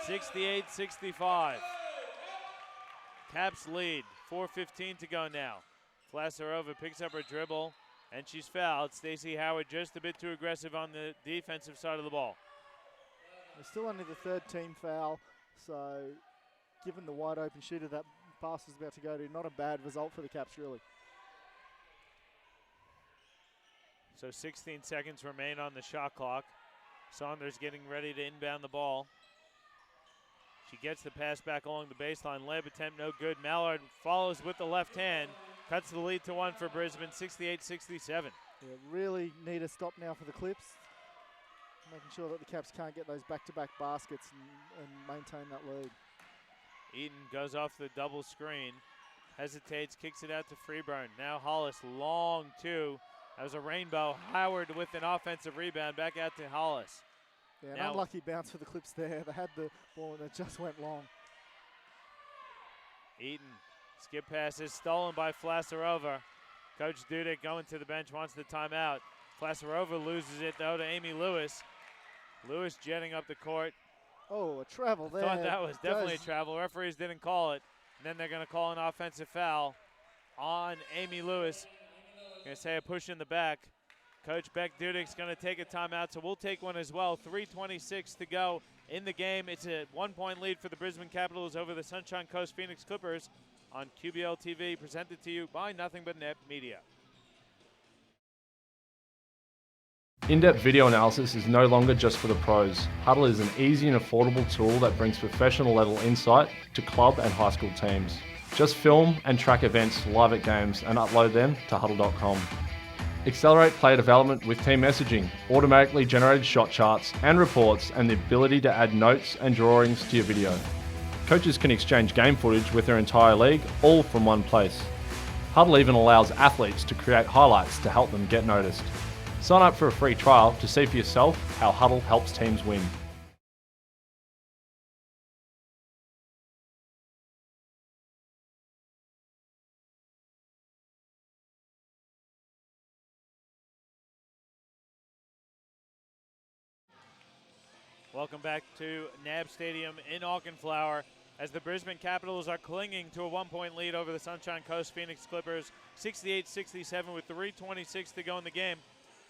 A: 68-65. Caps lead. 4:15 to go now. Flasarova picks up her dribble, and she's fouled. Stacey Howard just a bit too aggressive on the defensive side of the ball.
B: It's still only the 3rd team foul, so given the wide open shooter that pass was about to go to, not a bad result for the Caps, really.
A: So 16 seconds remain on the shot clock. Saunders getting ready to inbound the ball. She gets the pass back along the baseline. Layup attempt no good. Mallard follows with the left hand. Cuts the lead to 1 for Brisbane, 68-67.
B: Yeah, really need a stop now for the Clips. Making sure that the Caps can't get those back-to-back baskets and maintain that lead.
A: Eaton goes off the double screen. Hesitates, kicks it out to Freeburn. Now Hollis, long two. That was a rainbow. Howard with an offensive rebound. Back out to Hollis.
B: Yeah, an unlucky bounce for the Clips there. They had the ball and it just went long.
A: Eaton, skip passes stolen by Flasarova. Coach Dudek going to the bench, wants the timeout. Flasarova loses it though to Amy Lewis. Lewis jetting up the court.
B: Oh, a travel there.
A: Thought that was definitely a travel. Referees didn't call it. And then they're going to call an offensive foul on Amy Lewis. Going to say a push in the back. Coach Beck Dudek's going to take a timeout, so we'll take one as well. 3:26 to go in the game. It's a 1-point lead for the Brisbane Capitals over the Sunshine Coast Phoenix Clippers on QBL TV, presented to you by Nothing But Net Media.
D: In-depth video analysis is no longer just for the pros. Huddle is an easy and affordable tool that brings professional level insight to club and high school teams. Just film and track events live at games and upload them to huddle.com. Accelerate player development with team messaging, automatically generated shot charts and reports, and the ability to add notes and drawings to your video. Coaches can exchange game footage with their entire league, all from one place. Huddle even allows athletes to create highlights to help them get noticed. Sign up for a free trial to see for yourself how Huddle helps teams win.
A: Welcome back to NAB Stadium in Auchenflower as the Brisbane Capitals are clinging to a 1-point lead over the Sunshine Coast Phoenix Clippers, 68-67 with 3:26 to go in the game.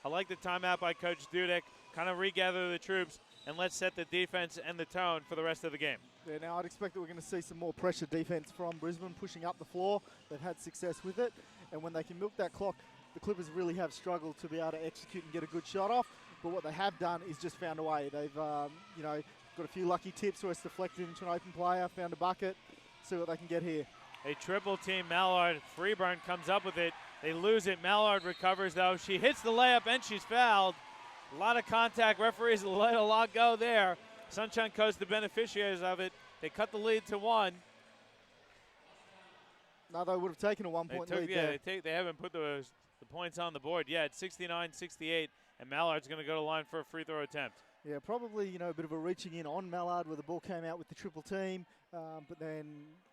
A: I like the timeout by Coach Dudek. Kind of regather the troops and let's set the defense and the tone for the rest of the game.
B: Yeah, now I'd expect that we're going to see some more pressure defense from Brisbane pushing up the floor. They've had success with it, and when they can milk that clock the Clippers really have struggled to be able to execute and get a good shot off. But what they have done is just found a way. They've, got a few lucky tips where it's deflected into an open player, found a bucket, see what they can get here.
A: A triple team Mallard. Freeburn comes up with it. They lose it. Mallard recovers, though. She hits the layup, and she's fouled. A lot of contact. Referees let a lot go there. Sunshine Coast, the beneficiaries of it. They cut the lead to 1.
B: No, they would have taken a one-point lead there.
A: They haven't put the points on the board yet. 69-68, and Mallard's going to go to line for a free throw attempt.
B: Yeah, probably, a bit of a reaching in on Mallard where the ball came out with the triple team, but then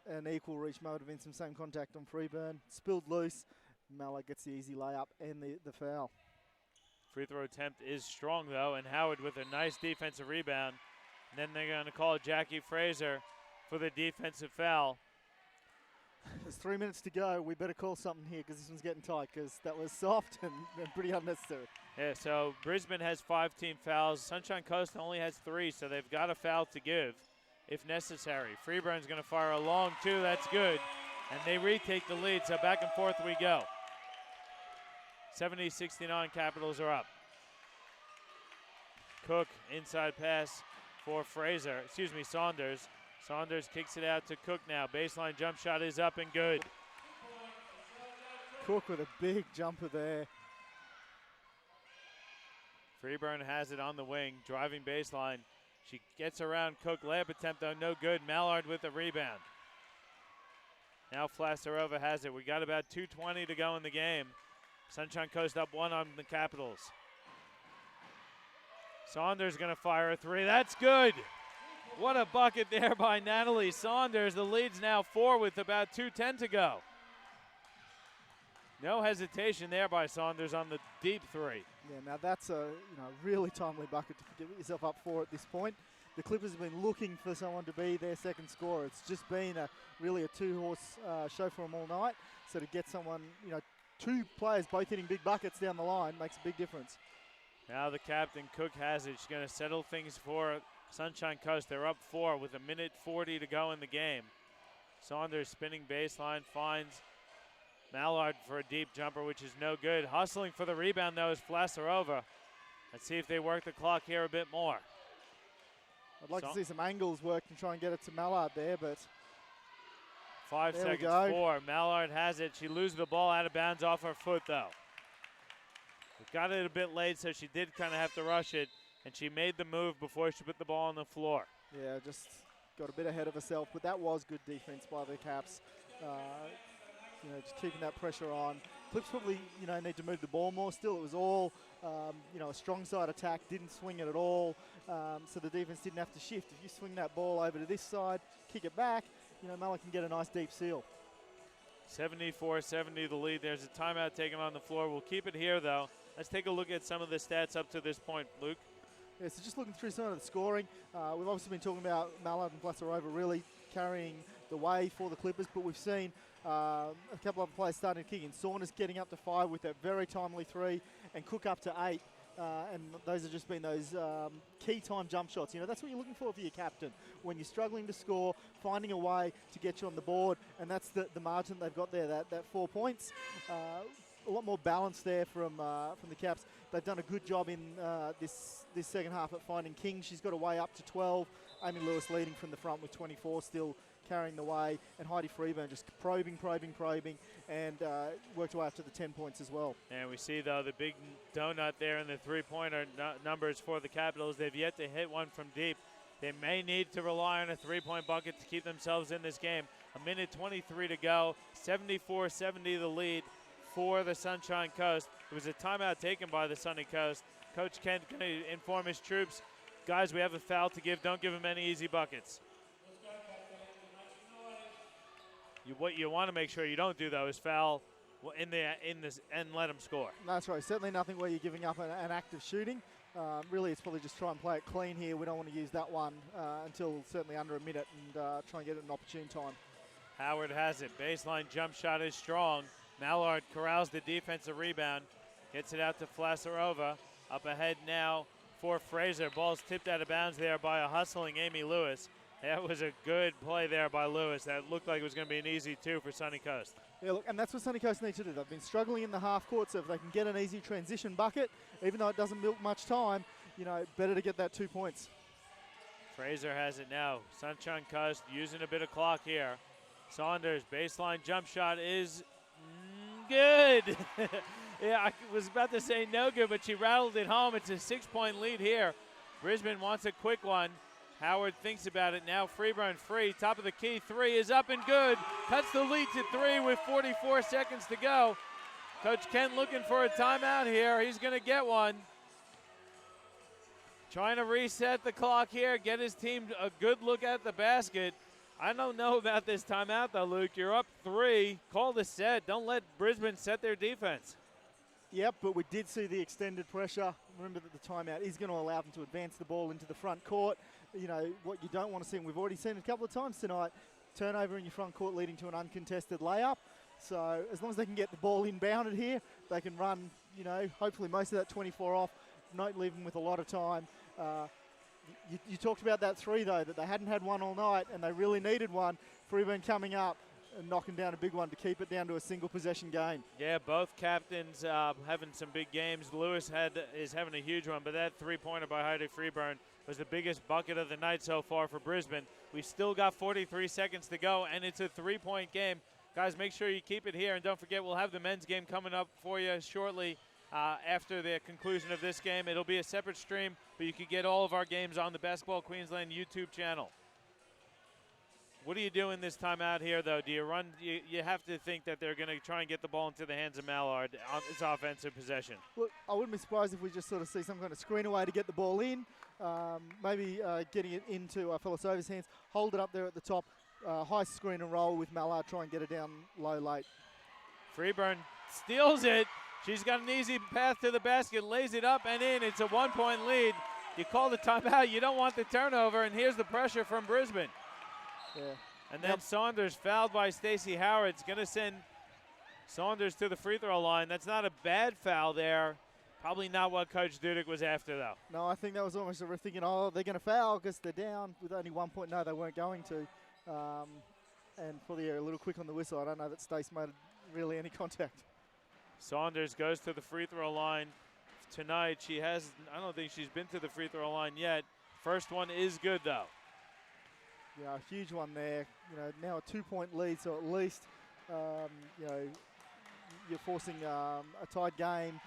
B: an equal reach might have been some same contact on Freeburn. Spilled loose. Mallard gets the easy layup and the foul.
A: Free throw attempt is strong, though, and Howard with a nice defensive rebound. And then they're going to call Jackie Fraser for the defensive foul.
B: There's 3 minutes to go. We better call something here because this one's getting tight because that was soft and pretty unnecessary.
A: Yeah, so Brisbane has 5 team fouls. Sunshine Coast only has 3, so they've got a foul to give if necessary. Freeburn's going to fire a long 2. That's good. And they retake the lead, so back and forth we go. 70-69, Capitals are up. Cook, inside pass for Saunders. Saunders kicks it out to Cook now. Baseline jump shot is up and good.
B: Cook with a big jumper there.
A: Freeburn has it on the wing, driving baseline. She gets around Cook. Layup attempt, though, no good. Mallard with the rebound. Now Flasarova has it. We got about 2:20 to go in the game. Sunshine Coast up 1 on the Capitals. Saunders going to fire a 3. That's good. What a bucket there by Natalie Saunders. The lead's now 4 with about 2:10 to go. No hesitation there by Saunders on the deep 3.
B: Yeah, now that's a really timely bucket to get yourself up 4 at this point. The Clippers have been looking for someone to be their second scorer. It's just been really a 2-horse show for them all night. So to get someone, 2 players both hitting big buckets down the line makes a big difference.
A: Now the captain, Cook, has it. She's going to settle things for Sunshine Coast. They're up 4 with 1:40 to go in the game. Saunders spinning baseline, finds Mallard for a deep jumper, which is no good. Hustling for the rebound, though, is Flasarova. Let's see if they work the clock here a bit more.
B: I'd like to see some angles work and try and get it to Mallard there, but
A: 5
B: there
A: seconds,
B: we go.
A: 4. Mallard has it. She loses the ball out of bounds off her foot, though. We got it a bit late, so she did kind of have to rush it, and she made the move before she put the ball on the floor.
B: Yeah, just got a bit ahead of herself, but that was good defense by the Caps. Just keeping that pressure on. Clips probably, need to move the ball more still. It was all, a strong side attack, didn't swing it at all, so the defense didn't have to shift. If you swing that ball over to this side, kick it back, Mala can get a nice deep seal.
A: 74-70 the lead. There's a timeout taken on the floor. We'll keep it here, though. Let's take a look at some of the stats up to this point, Luke.
B: Yeah, so just looking through some of the scoring, we've obviously been talking about Mallard and Flasarova really carrying the way for the Clippers, but we've seen a couple of players starting to kick in. Saunders getting up to 5 with that very timely 3, and Cook up to 8. And those have just been those key time jump shots. That's what you're looking for your captain. When you're struggling to score, finding a way to get you on the board, and that's the margin they've got there, that 4 points. A lot more balance there from the Caps. They've done a good job in this second half at finding King. She's got a way up to 12. Amy Lewis leading from the front with 24, still carrying the way, and Heidi Freeburn just probing, and worked her way up to the 10 points as well.
A: And we see, though, the big donut there in the three-pointer numbers for the Capitals. They've yet to hit one from deep. They may need to rely on a three-point bucket to keep themselves in this game. 1:23 to go, 74-70 the lead for the Sunshine Coast. It was a timeout taken by the Sunny Coast. Coach Kent going to inform his troops, guys, we have a foul to give. Don't give them any easy buckets. What you want to make sure you don't do, though, is foul in this and let them score.
B: That's right. Certainly nothing where you're giving up an act of shooting. Really, it's probably just try and play it clean here. We don't want to use that one until certainly under a minute and try and get it an opportune time.
A: Howard has it. Baseline jump shot is strong. Mallard corrals the defensive rebound. Gets it out to Flasarova. Up ahead now for Fraser. Ball's tipped out of bounds there by a hustling Amy Lewis. That was a good play there by Lewis. That looked like it was going to be an easy 2 for Sunny Coast.
B: Yeah, look, and that's what Sunny Coast need to do. They've been struggling in the half court, so if they can get an easy transition bucket, even though it doesn't milk much time, you know, better to get that 2 points.
A: Fraser has it now. Sunshine Coast using a bit of clock here. Saunders, baseline jump shot is good. Yeah, I was about to say no good, but she rattled it home. It's a 6-point lead here. Brisbane wants a quick one. Howard thinks about it now. Freeburn free. Top of the key. 3 is up and good. Cuts the lead to 3 with 44 seconds to go. Coach Ken looking for a timeout here. He's going to get one. Trying to reset the clock here, get his team a good look at the basket. I don't know about this timeout, though, Luke. You're up 3. Call the set. Don't let Brisbane set their defense.
B: Yep, but we did see the extended pressure. Remember that the timeout is going to allow them to advance the ball into the front court. You know, what you don't want to see, and we've already seen it a couple of times tonight, turnover in your front court leading to an uncontested layup. So as long as they can get the ball inbounded here, they can run, you know, hopefully most of that 24 off, not leave them with a lot of time. You talked about that 3, though, that they hadn't had one all night, and they really needed one. Freeburn coming up and knocking down a big one to keep it down to a single possession game.
A: Yeah, both captains having some big games. Lewis is having a huge one, but that 3-pointer by Heidi Freeburn was the biggest bucket of the night so far for Brisbane. We still got 43 seconds to go, and it's a 3-point game. Guys, make sure you keep it here, and don't forget we'll have the men's game coming up for you shortly. After the conclusion of this game, it'll be a separate stream, but you can get all of our games on the Basketball Queensland YouTube channel. What are you doing this time out here, though? Do you run? You have to think that they're going to try and get the ball into the hands of Mallard on this offensive possession.
B: Look, I wouldn't be surprised if we just sort of see some kind of screen away to get the ball in, maybe getting it into Philosova's hands, hold it up there at the top, high screen and roll with Mallard, try and get it down low late.
A: Freeburn steals it. She's got an easy path to the basket, lays it up and in. It's a 1-point lead. You call the timeout. You don't want the turnover, and here's the pressure from Brisbane.
B: Yeah.
A: And then Saunders fouled by Stacey Howard. It's going to send Saunders to the free throw line. That's not a bad foul there. Probably not what Coach Dudek was after, though.
B: No, I think that was almost a ref thinking, oh, they're going to foul because they're down with only 1 point. No, they weren't going to. And probably a little quick on the whistle. I don't know that Stace made really any contact.
A: Saunders goes to the free throw line tonight. I don't think she's been to the free throw line yet. First one is good, though.
B: Yeah, a huge one there. You know, now a 2-point lead, so at least, you know, you're forcing a tied game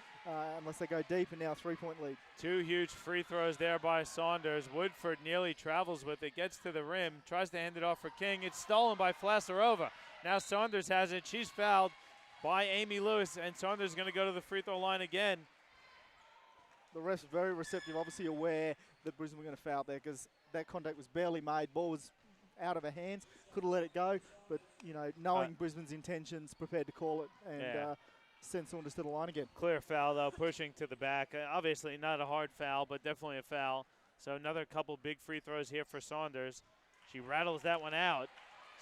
B: unless they go deep, and now a 3-point lead. 2
A: huge free throws there by Saunders. Woodford nearly travels with it, gets to the rim, tries to hand it off for King. It's stolen by Flasarova. Now Saunders has it. She's fouled by Amy Lewis, and Saunders is going to go to the free throw line again.
B: The refs very receptive, obviously aware that Brisbane were going to foul there because that contact was barely made. Ball was out of her hands, could have let it go, but you know, knowing Brisbane's intentions, prepared to call it and send Saunders to the line again.
A: Clear foul, though, pushing to the back. Obviously not a hard foul, but definitely a foul. So another couple big free throws here for Saunders. She rattles that one out.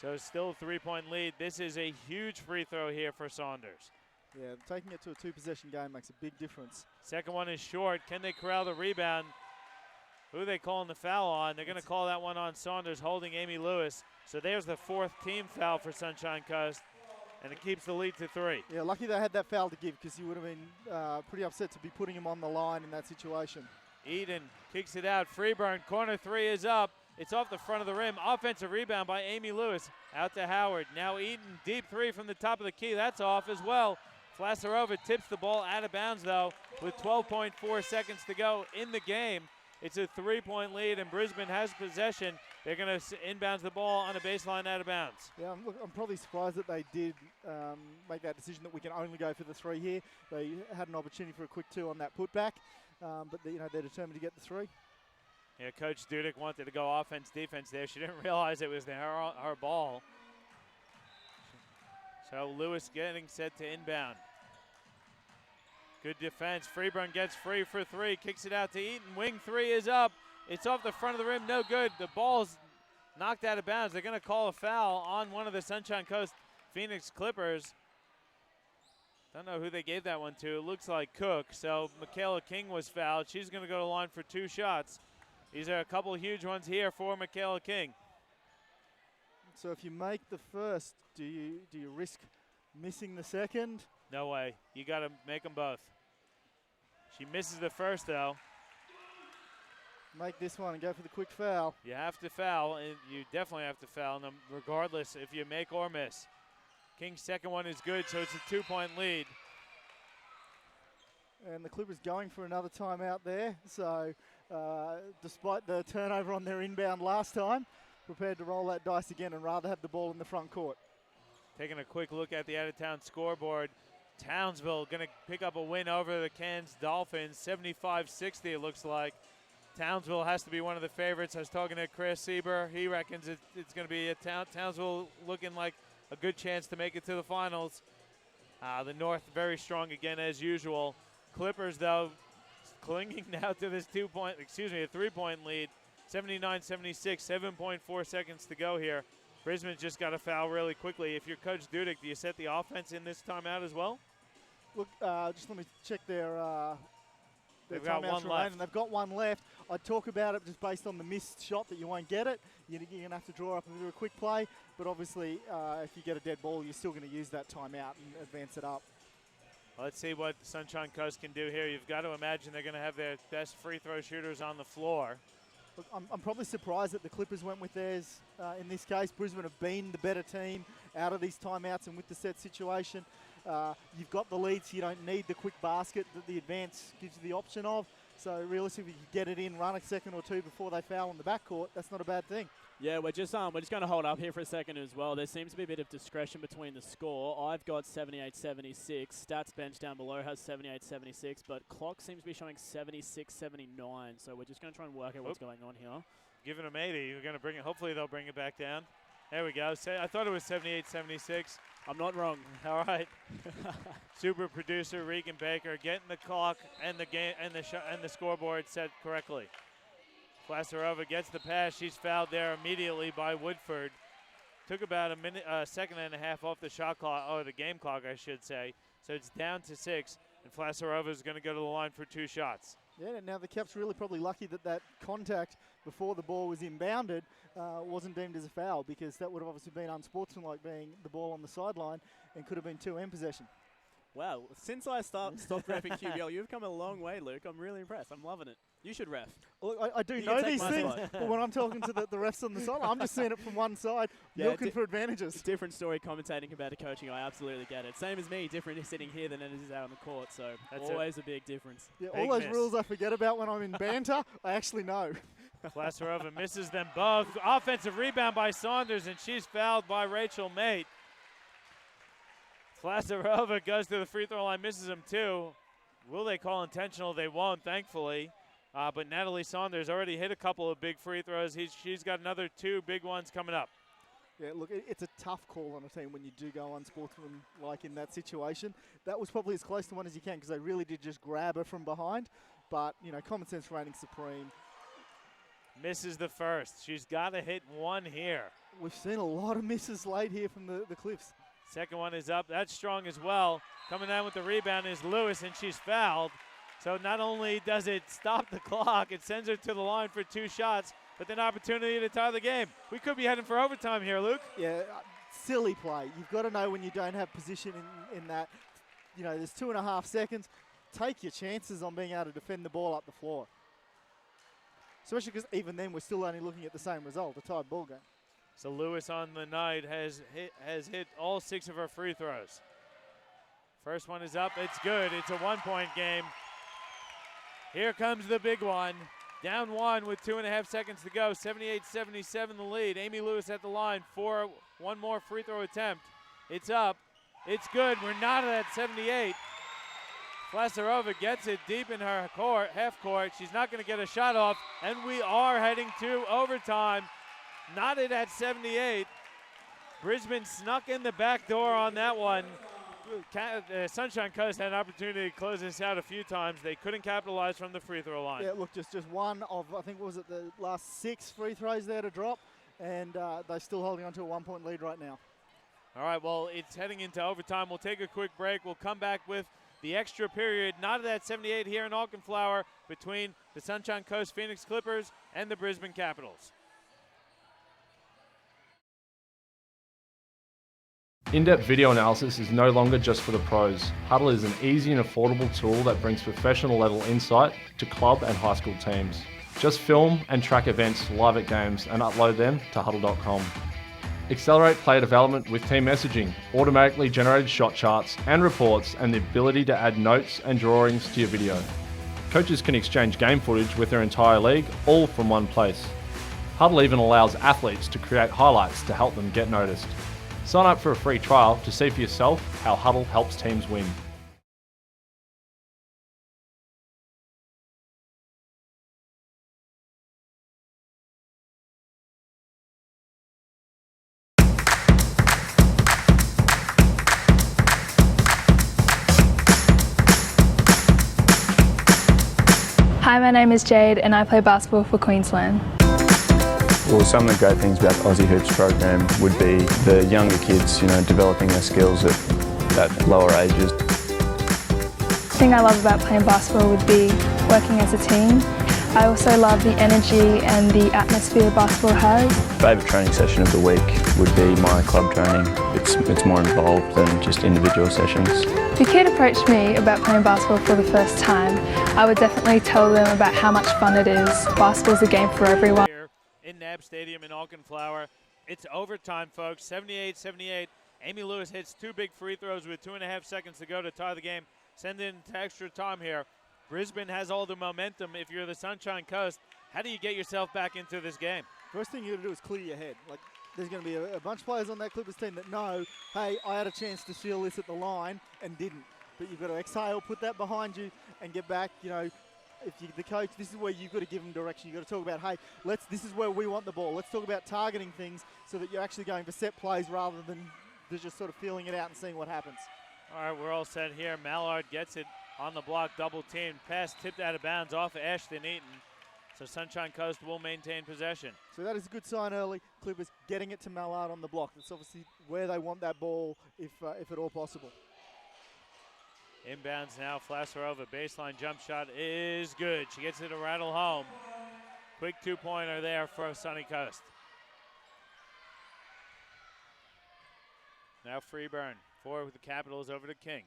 A: So still a 3-point lead. This is a huge free throw here for Saunders.
B: Yeah, taking it to a 2-possession game makes a big difference.
A: Second one is short. Can they corral the rebound? Who are they calling the foul on? They're going to call that one on Saunders, holding Amy Lewis. So there's the 4th team foul for Sunshine Coast, and it keeps the lead to 3.
B: Yeah, lucky they had that foul to give because you would have been pretty upset to be putting him on the line in that situation.
A: Eden kicks it out. Freeburn, corner 3 is up. It's off the front of the rim. Offensive rebound by Amy Lewis. Out to Howard. Now Eden, deep 3 from the top of the key. That's off as well. Flasarova tips the ball out of bounds, though, with 12.4 seconds to go in the game. It's a 3-point lead, and Brisbane has possession. They're going to inbounds the ball on a baseline out of bounds.
B: Yeah, I'm probably surprised that they did make that decision that we can only go for the 3 here. They had an opportunity for a quick 2 on that putback, but they're determined to get the 3.
A: Yeah, Coach Dudek wanted to go offense, defense there. She didn't realize it was her ball. So Lewis getting set to inbound. Good defense. Freeburn gets free for 3, kicks it out to Eaton. Wing 3 is up. It's off the front of the rim, no good. The ball's knocked out of bounds. They're going to call a foul on one of the Sunshine Coast Phoenix Clippers. Don't know who they gave that one to. It looks like Cook. So Michaela King was fouled. She's going to go to the line for 2 shots. These are a couple huge ones here for Michaela King.
B: So if you make the first, do you risk Missing the second.
A: No way. You got to make them both. She misses the first, though.
B: Make this one and go for the quick foul.
A: You have to foul, and you definitely have to foul them, regardless if you make or miss. King's second one is good, so it's a 2-point lead.
B: And the Clippers going for another timeout there. So despite the turnover on their inbound last time, prepared to roll that dice again and rather have the ball in the front court.
A: Taking a quick look at the out-of-town scoreboard, Townsville going to pick up a win over the Cairns Dolphins, 75-60 it looks like. Townsville has to be one of the favorites. I was talking to Chris Sieber. He reckons it's going to be Townsville looking like a good chance to make it to the finals. The North very strong again as usual. Clippers, though, clinging now to this a 3-point lead, 79-76, 7.4 seconds to go here. Brisbane's just got to foul really quickly. If you're Coach Dudek, do you set the offense in this timeout as well?
B: Look, just let me check their
A: They've got one left.
B: And they've got one left. I'd talk about it just based on the missed shot that you won't get it. You're going to have to draw up a bit of a quick play. But obviously, if you get a dead ball, you're still going to use that timeout and advance it up.
A: Well, let's see what the Sunshine Coast can do here. You've got to imagine they're going to have their best free throw shooters on the floor.
B: Look, I'm probably surprised that the Clippers went with theirs in this case. Brisbane have been the better team out of these timeouts and with the set situation. You've got the lead, so you don't need the quick basket that the advance gives you the option of. So realistically, you get it in, run a second or two before they foul in the backcourt. That's not a bad thing.
C: Yeah, we're just going to hold up here for a second as well. There seems to be a bit of discretion between the score. I've got 78-76. Stats bench down below has 78-76, but clock seems to be showing 76-79. So we're just going to try and work out what's going on here.
A: Giving them 80. You're going to bring it. Hopefully they'll bring it back down. There we go. I thought it was 78-76.
C: I'm not wrong.
A: All right. Super producer Regan Baker getting the clock and the game and the scoreboard set correctly. Flasarova gets the pass. She's fouled there immediately by Woodford. Took about a second and a half off the shot clock, or the game clock, I should say. So it's down to 6, and Flasarova is going to go to the line for 2 shots.
B: Yeah, now the Caps really probably lucky that contact before the ball was inbounded wasn't deemed as a foul, because that would have obviously been unsportsmanlike, being the ball on the sideline, and could have been 2-end possession.
C: Wow, since I stopped repping QBL, you've come a long way, Luke. I'm really impressed. I'm loving it. You should ref.
B: Look, I do know these things, but when I'm talking to the refs on the side, I'm just seeing it from one side, looking for advantages.
C: Different story commentating compared to coaching. I absolutely get it. Same as me, different sitting here than it is out on the court, so that's always a big difference.
B: Yeah, all those rules I forget about when I'm in banter, I actually know.
A: Flasarova misses them both. Offensive rebound by Saunders, and she's fouled by Rachel Mate. Flasarova goes to the free throw line, misses them too. Will they call intentional? They won't, thankfully. But Natalie Saunders already hit a couple of big free throws. She's got another 2 big ones coming up.
B: Yeah, look, it's a tough call on a team when you do go unsportsmanlike in that situation. That was probably as close to one as you can, because they really did just grab her from behind. But, common sense reigning supreme.
A: Misses the first. She's got to hit 1 here.
B: We've seen a lot of misses late here from the Cliffs.
A: Second one is up. That's strong as well. Coming down with the rebound is Lewis, and she's fouled. So not only does it stop the clock, it sends her to the line for 2 shots, but an opportunity to tie the game. We could be heading for overtime here, Luke.
B: Yeah, silly play. You've got to know when you don't have position in that. There's 2.5 seconds. Take your chances on being able to defend the ball up the floor. Especially because even then we're still only looking at the same result, a tied ball game.
A: So Lewis on the night has hit all 6 of her free throws. First one is up. It's good. It's a 1-point game. Here comes the big one. Down 1 with 2.5 seconds to go. 78-77 the lead. Amy Lewis at the line for one more free throw attempt. It's up. It's good. We're not at 78. Flasarova gets it deep in her half court. She's not going to get a shot off, and we are heading to overtime. Knotted at 78. Brisbane snuck in the back door on that one. Sunshine Coast had an opportunity to close this out a few times. They couldn't capitalize from the free throw line.
B: Yeah, look, just one of, I think, was it the last 6 free throws there to drop, and they're still holding on to a 1-point lead right now.
A: All right, well, it's heading into overtime. We'll take a quick break. We'll come back with the extra period, not at 78 here in Auchenflower, between the Sunshine Coast Phoenix Clippers and the Brisbane Capitals.
D: In-depth video analysis is no longer just for the pros. Huddle is an easy and affordable tool that brings professional level insight to club and high school teams. Just film and track events live at games and upload them to huddle.com. Accelerate player development with team messaging, automatically generated shot charts and reports, and the ability to add notes and drawings to your video. Coaches can exchange game footage with their entire league, all from one place. Huddle even allows athletes to create highlights to help them get noticed. Sign up for a free trial to see for yourself how Huddle helps teams win.
E: Hi, my name is Jade and I play basketball for Queensland.
F: Well, some of the great things about the Aussie Hoops program would be the younger kids, developing their skills at lower ages.
E: The thing I love about playing basketball would be working as a team. I also love the energy and the atmosphere basketball has.
F: Favourite training session of the week would be my club training. It's more involved than just individual sessions.
E: If a kid approached me about playing basketball for the first time, I would definitely tell them about how much fun it is. Basketball's a game for everyone.
A: Here in NAB Stadium in Auchenflower, it's overtime, folks. 78-78. Amy Lewis hits 2 big free throws with 2.5 seconds to go to tie the game. Send in to extra time here. Brisbane has all the momentum. If you're the Sunshine Coast, how do you get yourself back into this game?
B: First thing you got to do is clear your head. Like, there's going to be a bunch of players on that Clippers team that know, hey, I had a chance to steal this at the line and didn't. But you've got to exhale, put that behind you, and get back. If you're the coach, this is where you've got to give them direction. You've got to talk about, hey, this is where we want the ball. Let's talk about targeting things so that you're actually going for set plays rather than just sort of feeling it out and seeing what happens.
A: All right, we're all set here. Mallard gets it on the block, double teamed. Pass tipped out of bounds off of Ashton Eaton. So Sunshine Coast will maintain possession.
B: So that is a good sign early. Clippers getting it to Mallard on the block. That's obviously where they want that ball if at all possible.
A: Inbounds now, Flasarova, baseline jump shot is good. She gets it to rattle home. Quick 2-pointer there for Sunny Coast. Now Freeburn for the Capitals over to King.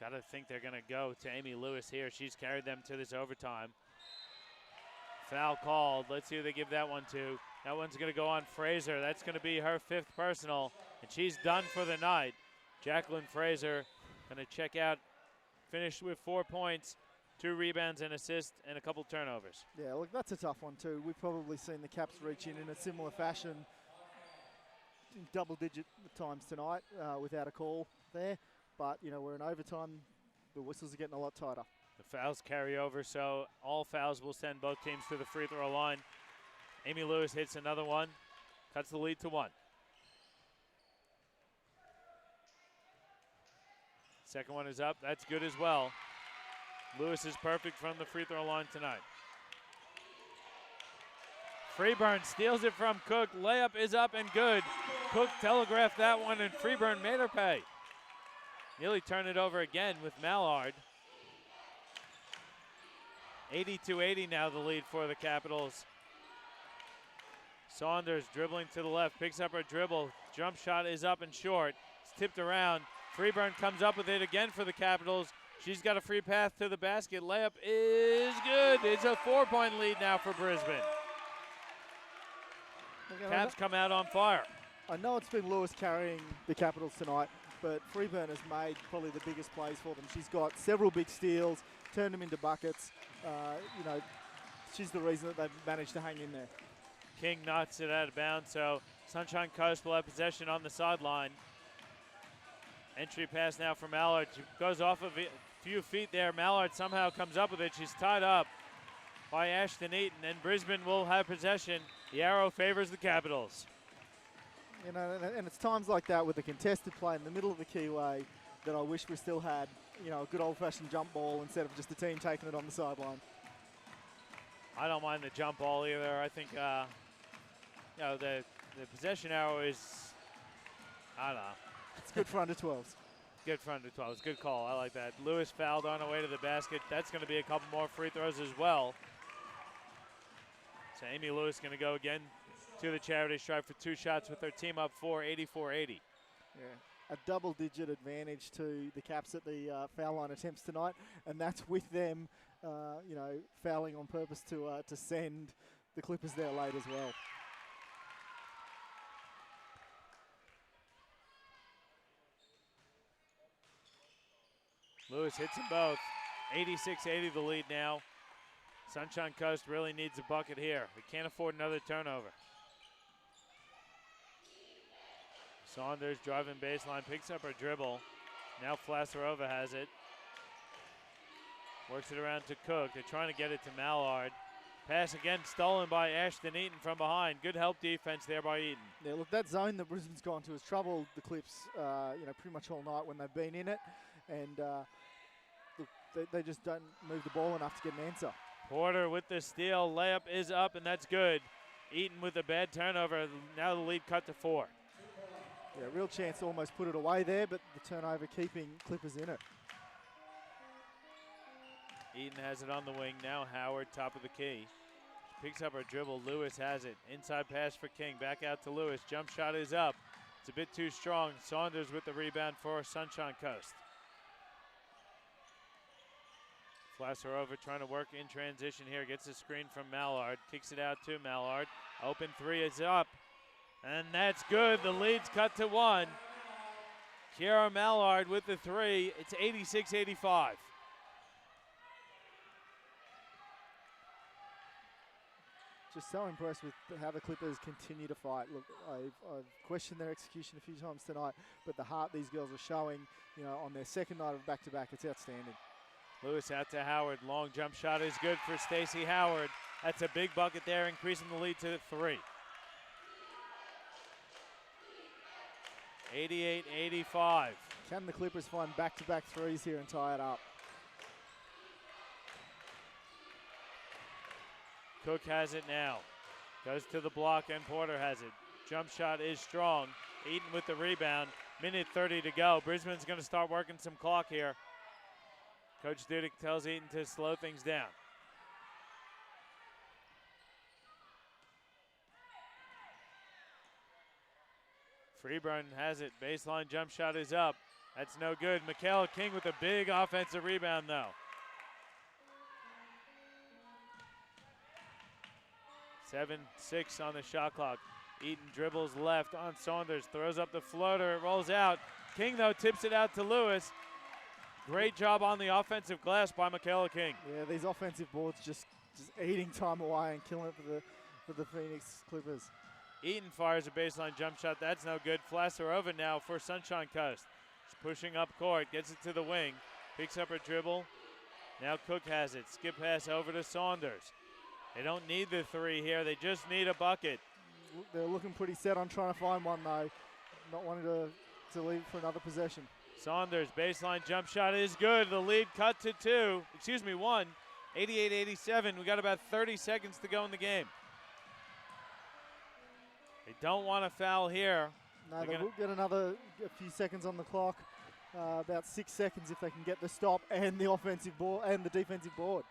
A: Got to think they're going to go to Amy Lewis here. She's carried them to this overtime. Foul called. Let's see who they give that one to. That one's going to go on Fraser. That's going to be her 5th personal, and she's done for the night. Jacqueline Fraser going to check out, finished with 4 points, 2 rebounds and assists, and a couple turnovers.
B: Yeah, look, that's a tough one too. We've probably seen the Caps reach in a similar fashion, double-digit times tonight without a call there. But, we're in overtime. The whistles are getting a lot tighter.
A: The fouls carry over, so all fouls will send both teams to the free throw line. Amy Lewis hits another one, cuts the lead to 1. Second one is up. That's good as well. Lewis is perfect from the free throw line tonight. Freeburn steals it from Cook. Layup is up and good. Cook telegraphed that one, and Freeburn made her pay. Nearly turn it over again with Mallard. 82-80 now the lead for the Capitals. Saunders dribbling to the left, picks up her dribble. Jump shot is up and short. It's tipped around. Freeburn comes up with it again for the Capitals. She's got a free path to the basket. Layup is good. It's a 4-point lead now for Brisbane. Caps come out on fire.
B: I know it's been Lewis carrying the Capitals tonight, but Freeburn has made probably the biggest plays for them. She's got several big steals, turned them into buckets. She's the reason that they've managed to hang in there.
A: King knocks it out of bounds, so Sunshine Coast will have possession on the sideline. Entry pass now for Mallard. She goes off of a few feet there. Mallard somehow comes up with it. She's tied up by Ashton Eaton, and Brisbane will have possession. The arrow favors the Capitals.
B: And it's times like that with a contested play in the middle of the keyway that I wish we still had, a good old-fashioned jump ball instead of just a team taking it on the sideline.
A: I don't mind the jump ball either. I think, the possession arrow is, I don't know.
B: It's good for under 12s.
A: Good for under 12s. Good call. I like that. Lewis fouled on her way to the basket. That's going to be a couple more free throws as well. So Amy Lewis going to go again to the charity stripe for 2 shots with their team up 4, 84-80.
B: Yeah, a double-digit advantage to the Caps at the foul line attempts tonight, and that's with them, fouling on purpose to send the Clippers there late as well.
A: Lewis hits them both. 86-80 the lead now. Sunshine Coast really needs a bucket here. They can't afford another turnover. Saunders driving baseline, picks up her dribble. Now Flasarova has it. Works it around to Cook. They're trying to get it to Mallard. Pass again stolen by Ashton Eaton from behind. Good help defense there by Eaton.
B: Yeah, look, that zone that Brisbane's gone to has troubled the Clips, pretty much all night when they've been in it. And look, they just don't move the ball enough to get an answer.
A: Porter with the steal. Layup is up, and that's good. Eaton with a bad turnover. Now the lead cut to 4.
B: Yeah, real chance to almost put it away there, but the turnover keeping Clippers in it.
A: Eaton has it on the wing. Now Howard, top of the key. Picks up her dribble. Lewis has it. Inside pass for King. Back out to Lewis. Jump shot is up. It's a bit too strong. Saunders with the rebound for Sunshine Coast. Flasarova trying to work in transition here. Gets a screen from Mallard. Kicks it out to Mallard. Open 3 is up. And that's good. The lead's cut to 1. Kiara Mallard with the 3. It's 86-85.
B: Just so impressed with how the Clippers continue to fight. Look, I've questioned their execution a few times tonight, but the heart these girls are showing, on their second night of back-to-back, it's outstanding.
A: Lewis out to Howard. Long jump shot is good for Stacey Howard. That's a big bucket there, increasing the lead to 3. 88-85.
B: Can the Clippers find back-to-back threes here and tie it up?
A: Cook has it now. Goes to the block and Porter has it. Jump shot is strong. Eaton with the rebound. Minute 30 to go. Brisbane's going to start working some clock here. Coach Dudick tells Eaton to slow things down. Freeburn has it. Baseline jump shot is up. That's no good. Michaela King with a big offensive rebound though. 7-6 on the shot clock. Eaton dribbles left on Saunders. Throws up the floater. It rolls out. King though tips it out to Lewis. Great job on the offensive glass by Michaela King.
B: Yeah, these offensive boards just eating time away and killing it for the Phoenix Clippers.
A: Eaton fires a baseline jump shot. That's no good. Flasarova now for Sunshine Coast. She's pushing up court. Gets it to the wing. Picks up her dribble. Now Cook has it. Skip pass over to Saunders. They don't need the 3 here. They just need a bucket.
B: They're looking pretty set on trying to find one though. Not wanting to leave for another possession.
A: Saunders, baseline jump shot is good. The lead cut to 1. 88-87. We got about 30 seconds to go in the game. They don't want to foul here.
B: No, they will get a few seconds on the clock. About 6 seconds if they can get the stop and the offensive board and the defensive board.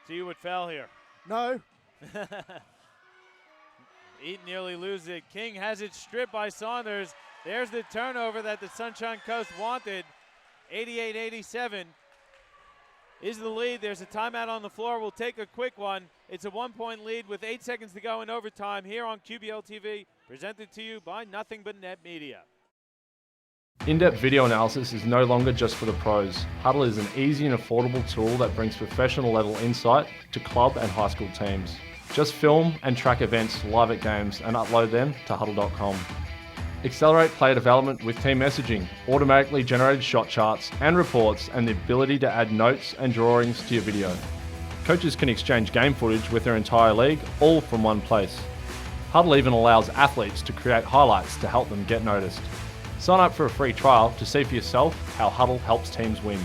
A: So you would foul here?
B: No.
A: Eaton nearly loses it. King has it stripped by Saunders. There's the turnover that the Sunshine Coast wanted. 88-87 is the lead. There's a timeout on the floor. We'll take a quick one. It's a 1-point lead with 8 seconds to go in overtime here on QBL TV, presented to you by Nothing But Net Media.
D: In-depth video analysis is no longer just for the pros. Huddle is an easy and affordable tool that brings professional level insight to club and high school teams. Just film and track events live at games and upload them to huddle.com. Accelerate player development with team messaging, automatically generated shot charts and reports, and the ability to add notes and drawings to your video. Coaches can exchange game footage with their entire league, all from one place. Huddle even allows athletes to create highlights to help them get noticed. Sign up for a free trial to see for yourself how Huddle helps teams win.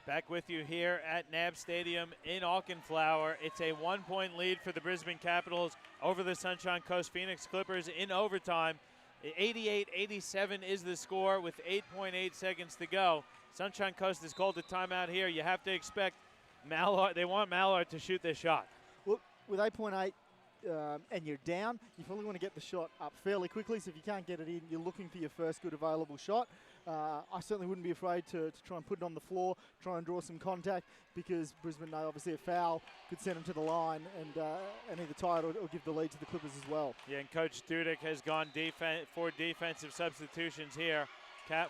A: Back with you here at NAB Stadium in Auchenflower. It's a 1-point lead for the Brisbane Capitals over the Sunshine Coast Phoenix Clippers in overtime. 88-87 is the score with 8.8 seconds to go. Sunshine Coast has called a timeout here. You have to expect Mallard. They want Mallard to shoot this shot.
B: Well, with 8.8 and you're down, you probably want to get the shot up fairly quickly. So if you can't get it in, you're looking for your first good available shot. I certainly wouldn't be afraid to try and put it on the floor, try and draw some contact, because Brisbane know obviously a foul could send them to the line and either tie it or give the lead to the Clippers as well.
A: Yeah, and Coach Dudek has gone for defensive substitutions here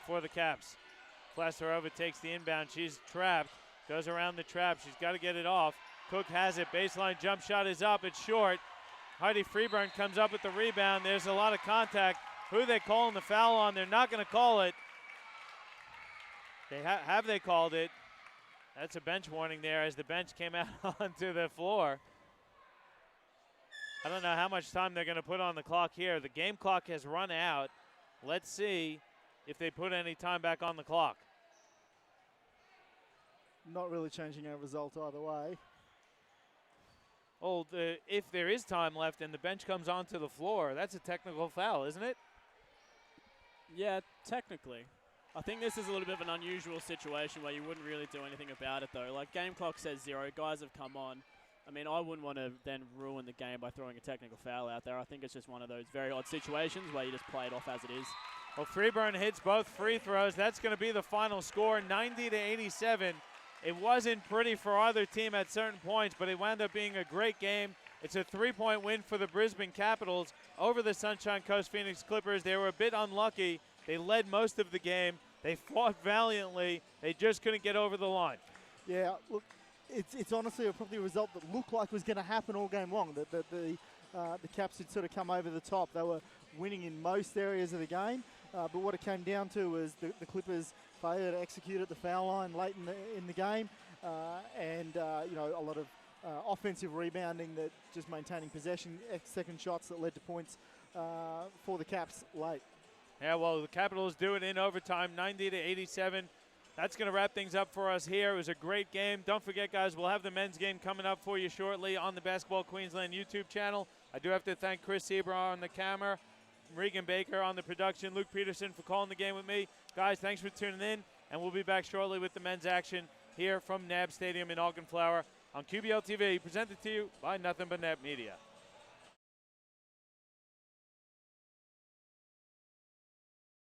A: for the Caps. Klasarova takes the inbound. She's trapped, goes around the trap. She's got to get it off. Cook has it. Baseline jump shot is up. It's short. Heidi Freeburn comes up with the rebound. There's a lot of contact. Who are they calling the foul on? They're not going to call it. Have they called it? That's a bench warning there as the bench came out onto the floor. I don't know how much time they're going to put on the clock here. The game clock has run out. Let's see if they put any time back on the clock.
B: Not really changing our result either way.
A: Oh, if there is time left and the bench comes onto the floor, that's a technical foul, isn't it?
C: Yeah, technically. I think this is a little bit of an unusual situation where you wouldn't really do anything about it, though. Like, game clock says 0. Guys have come on. I mean, I wouldn't want to then ruin the game by throwing a technical foul out there. I think it's just one of those very odd situations where you just play it off as it is.
A: Well, Freeburn hits both free throws. That's going to be the final score, 90-87. It wasn't pretty for either team at certain points, but it wound up being a great game. It's a 3-point win for the Brisbane Capitals over the Sunshine Coast Phoenix Clippers. They were a bit unlucky. They led most of the game. They fought valiantly. They just couldn't get over the line.
B: Yeah, look, it's honestly probably a result that looked like was going to happen all game long. That the Caps had sort of come over the top. They were winning in most areas of the game, but what it came down to was the Clippers failure to execute at the foul line late in the game, and you know, a lot of offensive rebounding, that just maintaining possession, second shots that led to points for the Caps late.
A: Yeah, well, the Capitals do it in overtime, 90-87. That's going to wrap things up for us here. It was a great game. Don't forget, guys, we'll have the men's game coming up for you shortly on the Basketball Queensland YouTube channel. I do have to thank Chris Sebra on the camera, Regan Baker on the production, Luke Peterson for calling the game with me. Guys, thanks for tuning in, and we'll be back shortly with the men's action here from NAB Stadium in Augenflower on QBL TV, presented to you by Nothing But Net Media.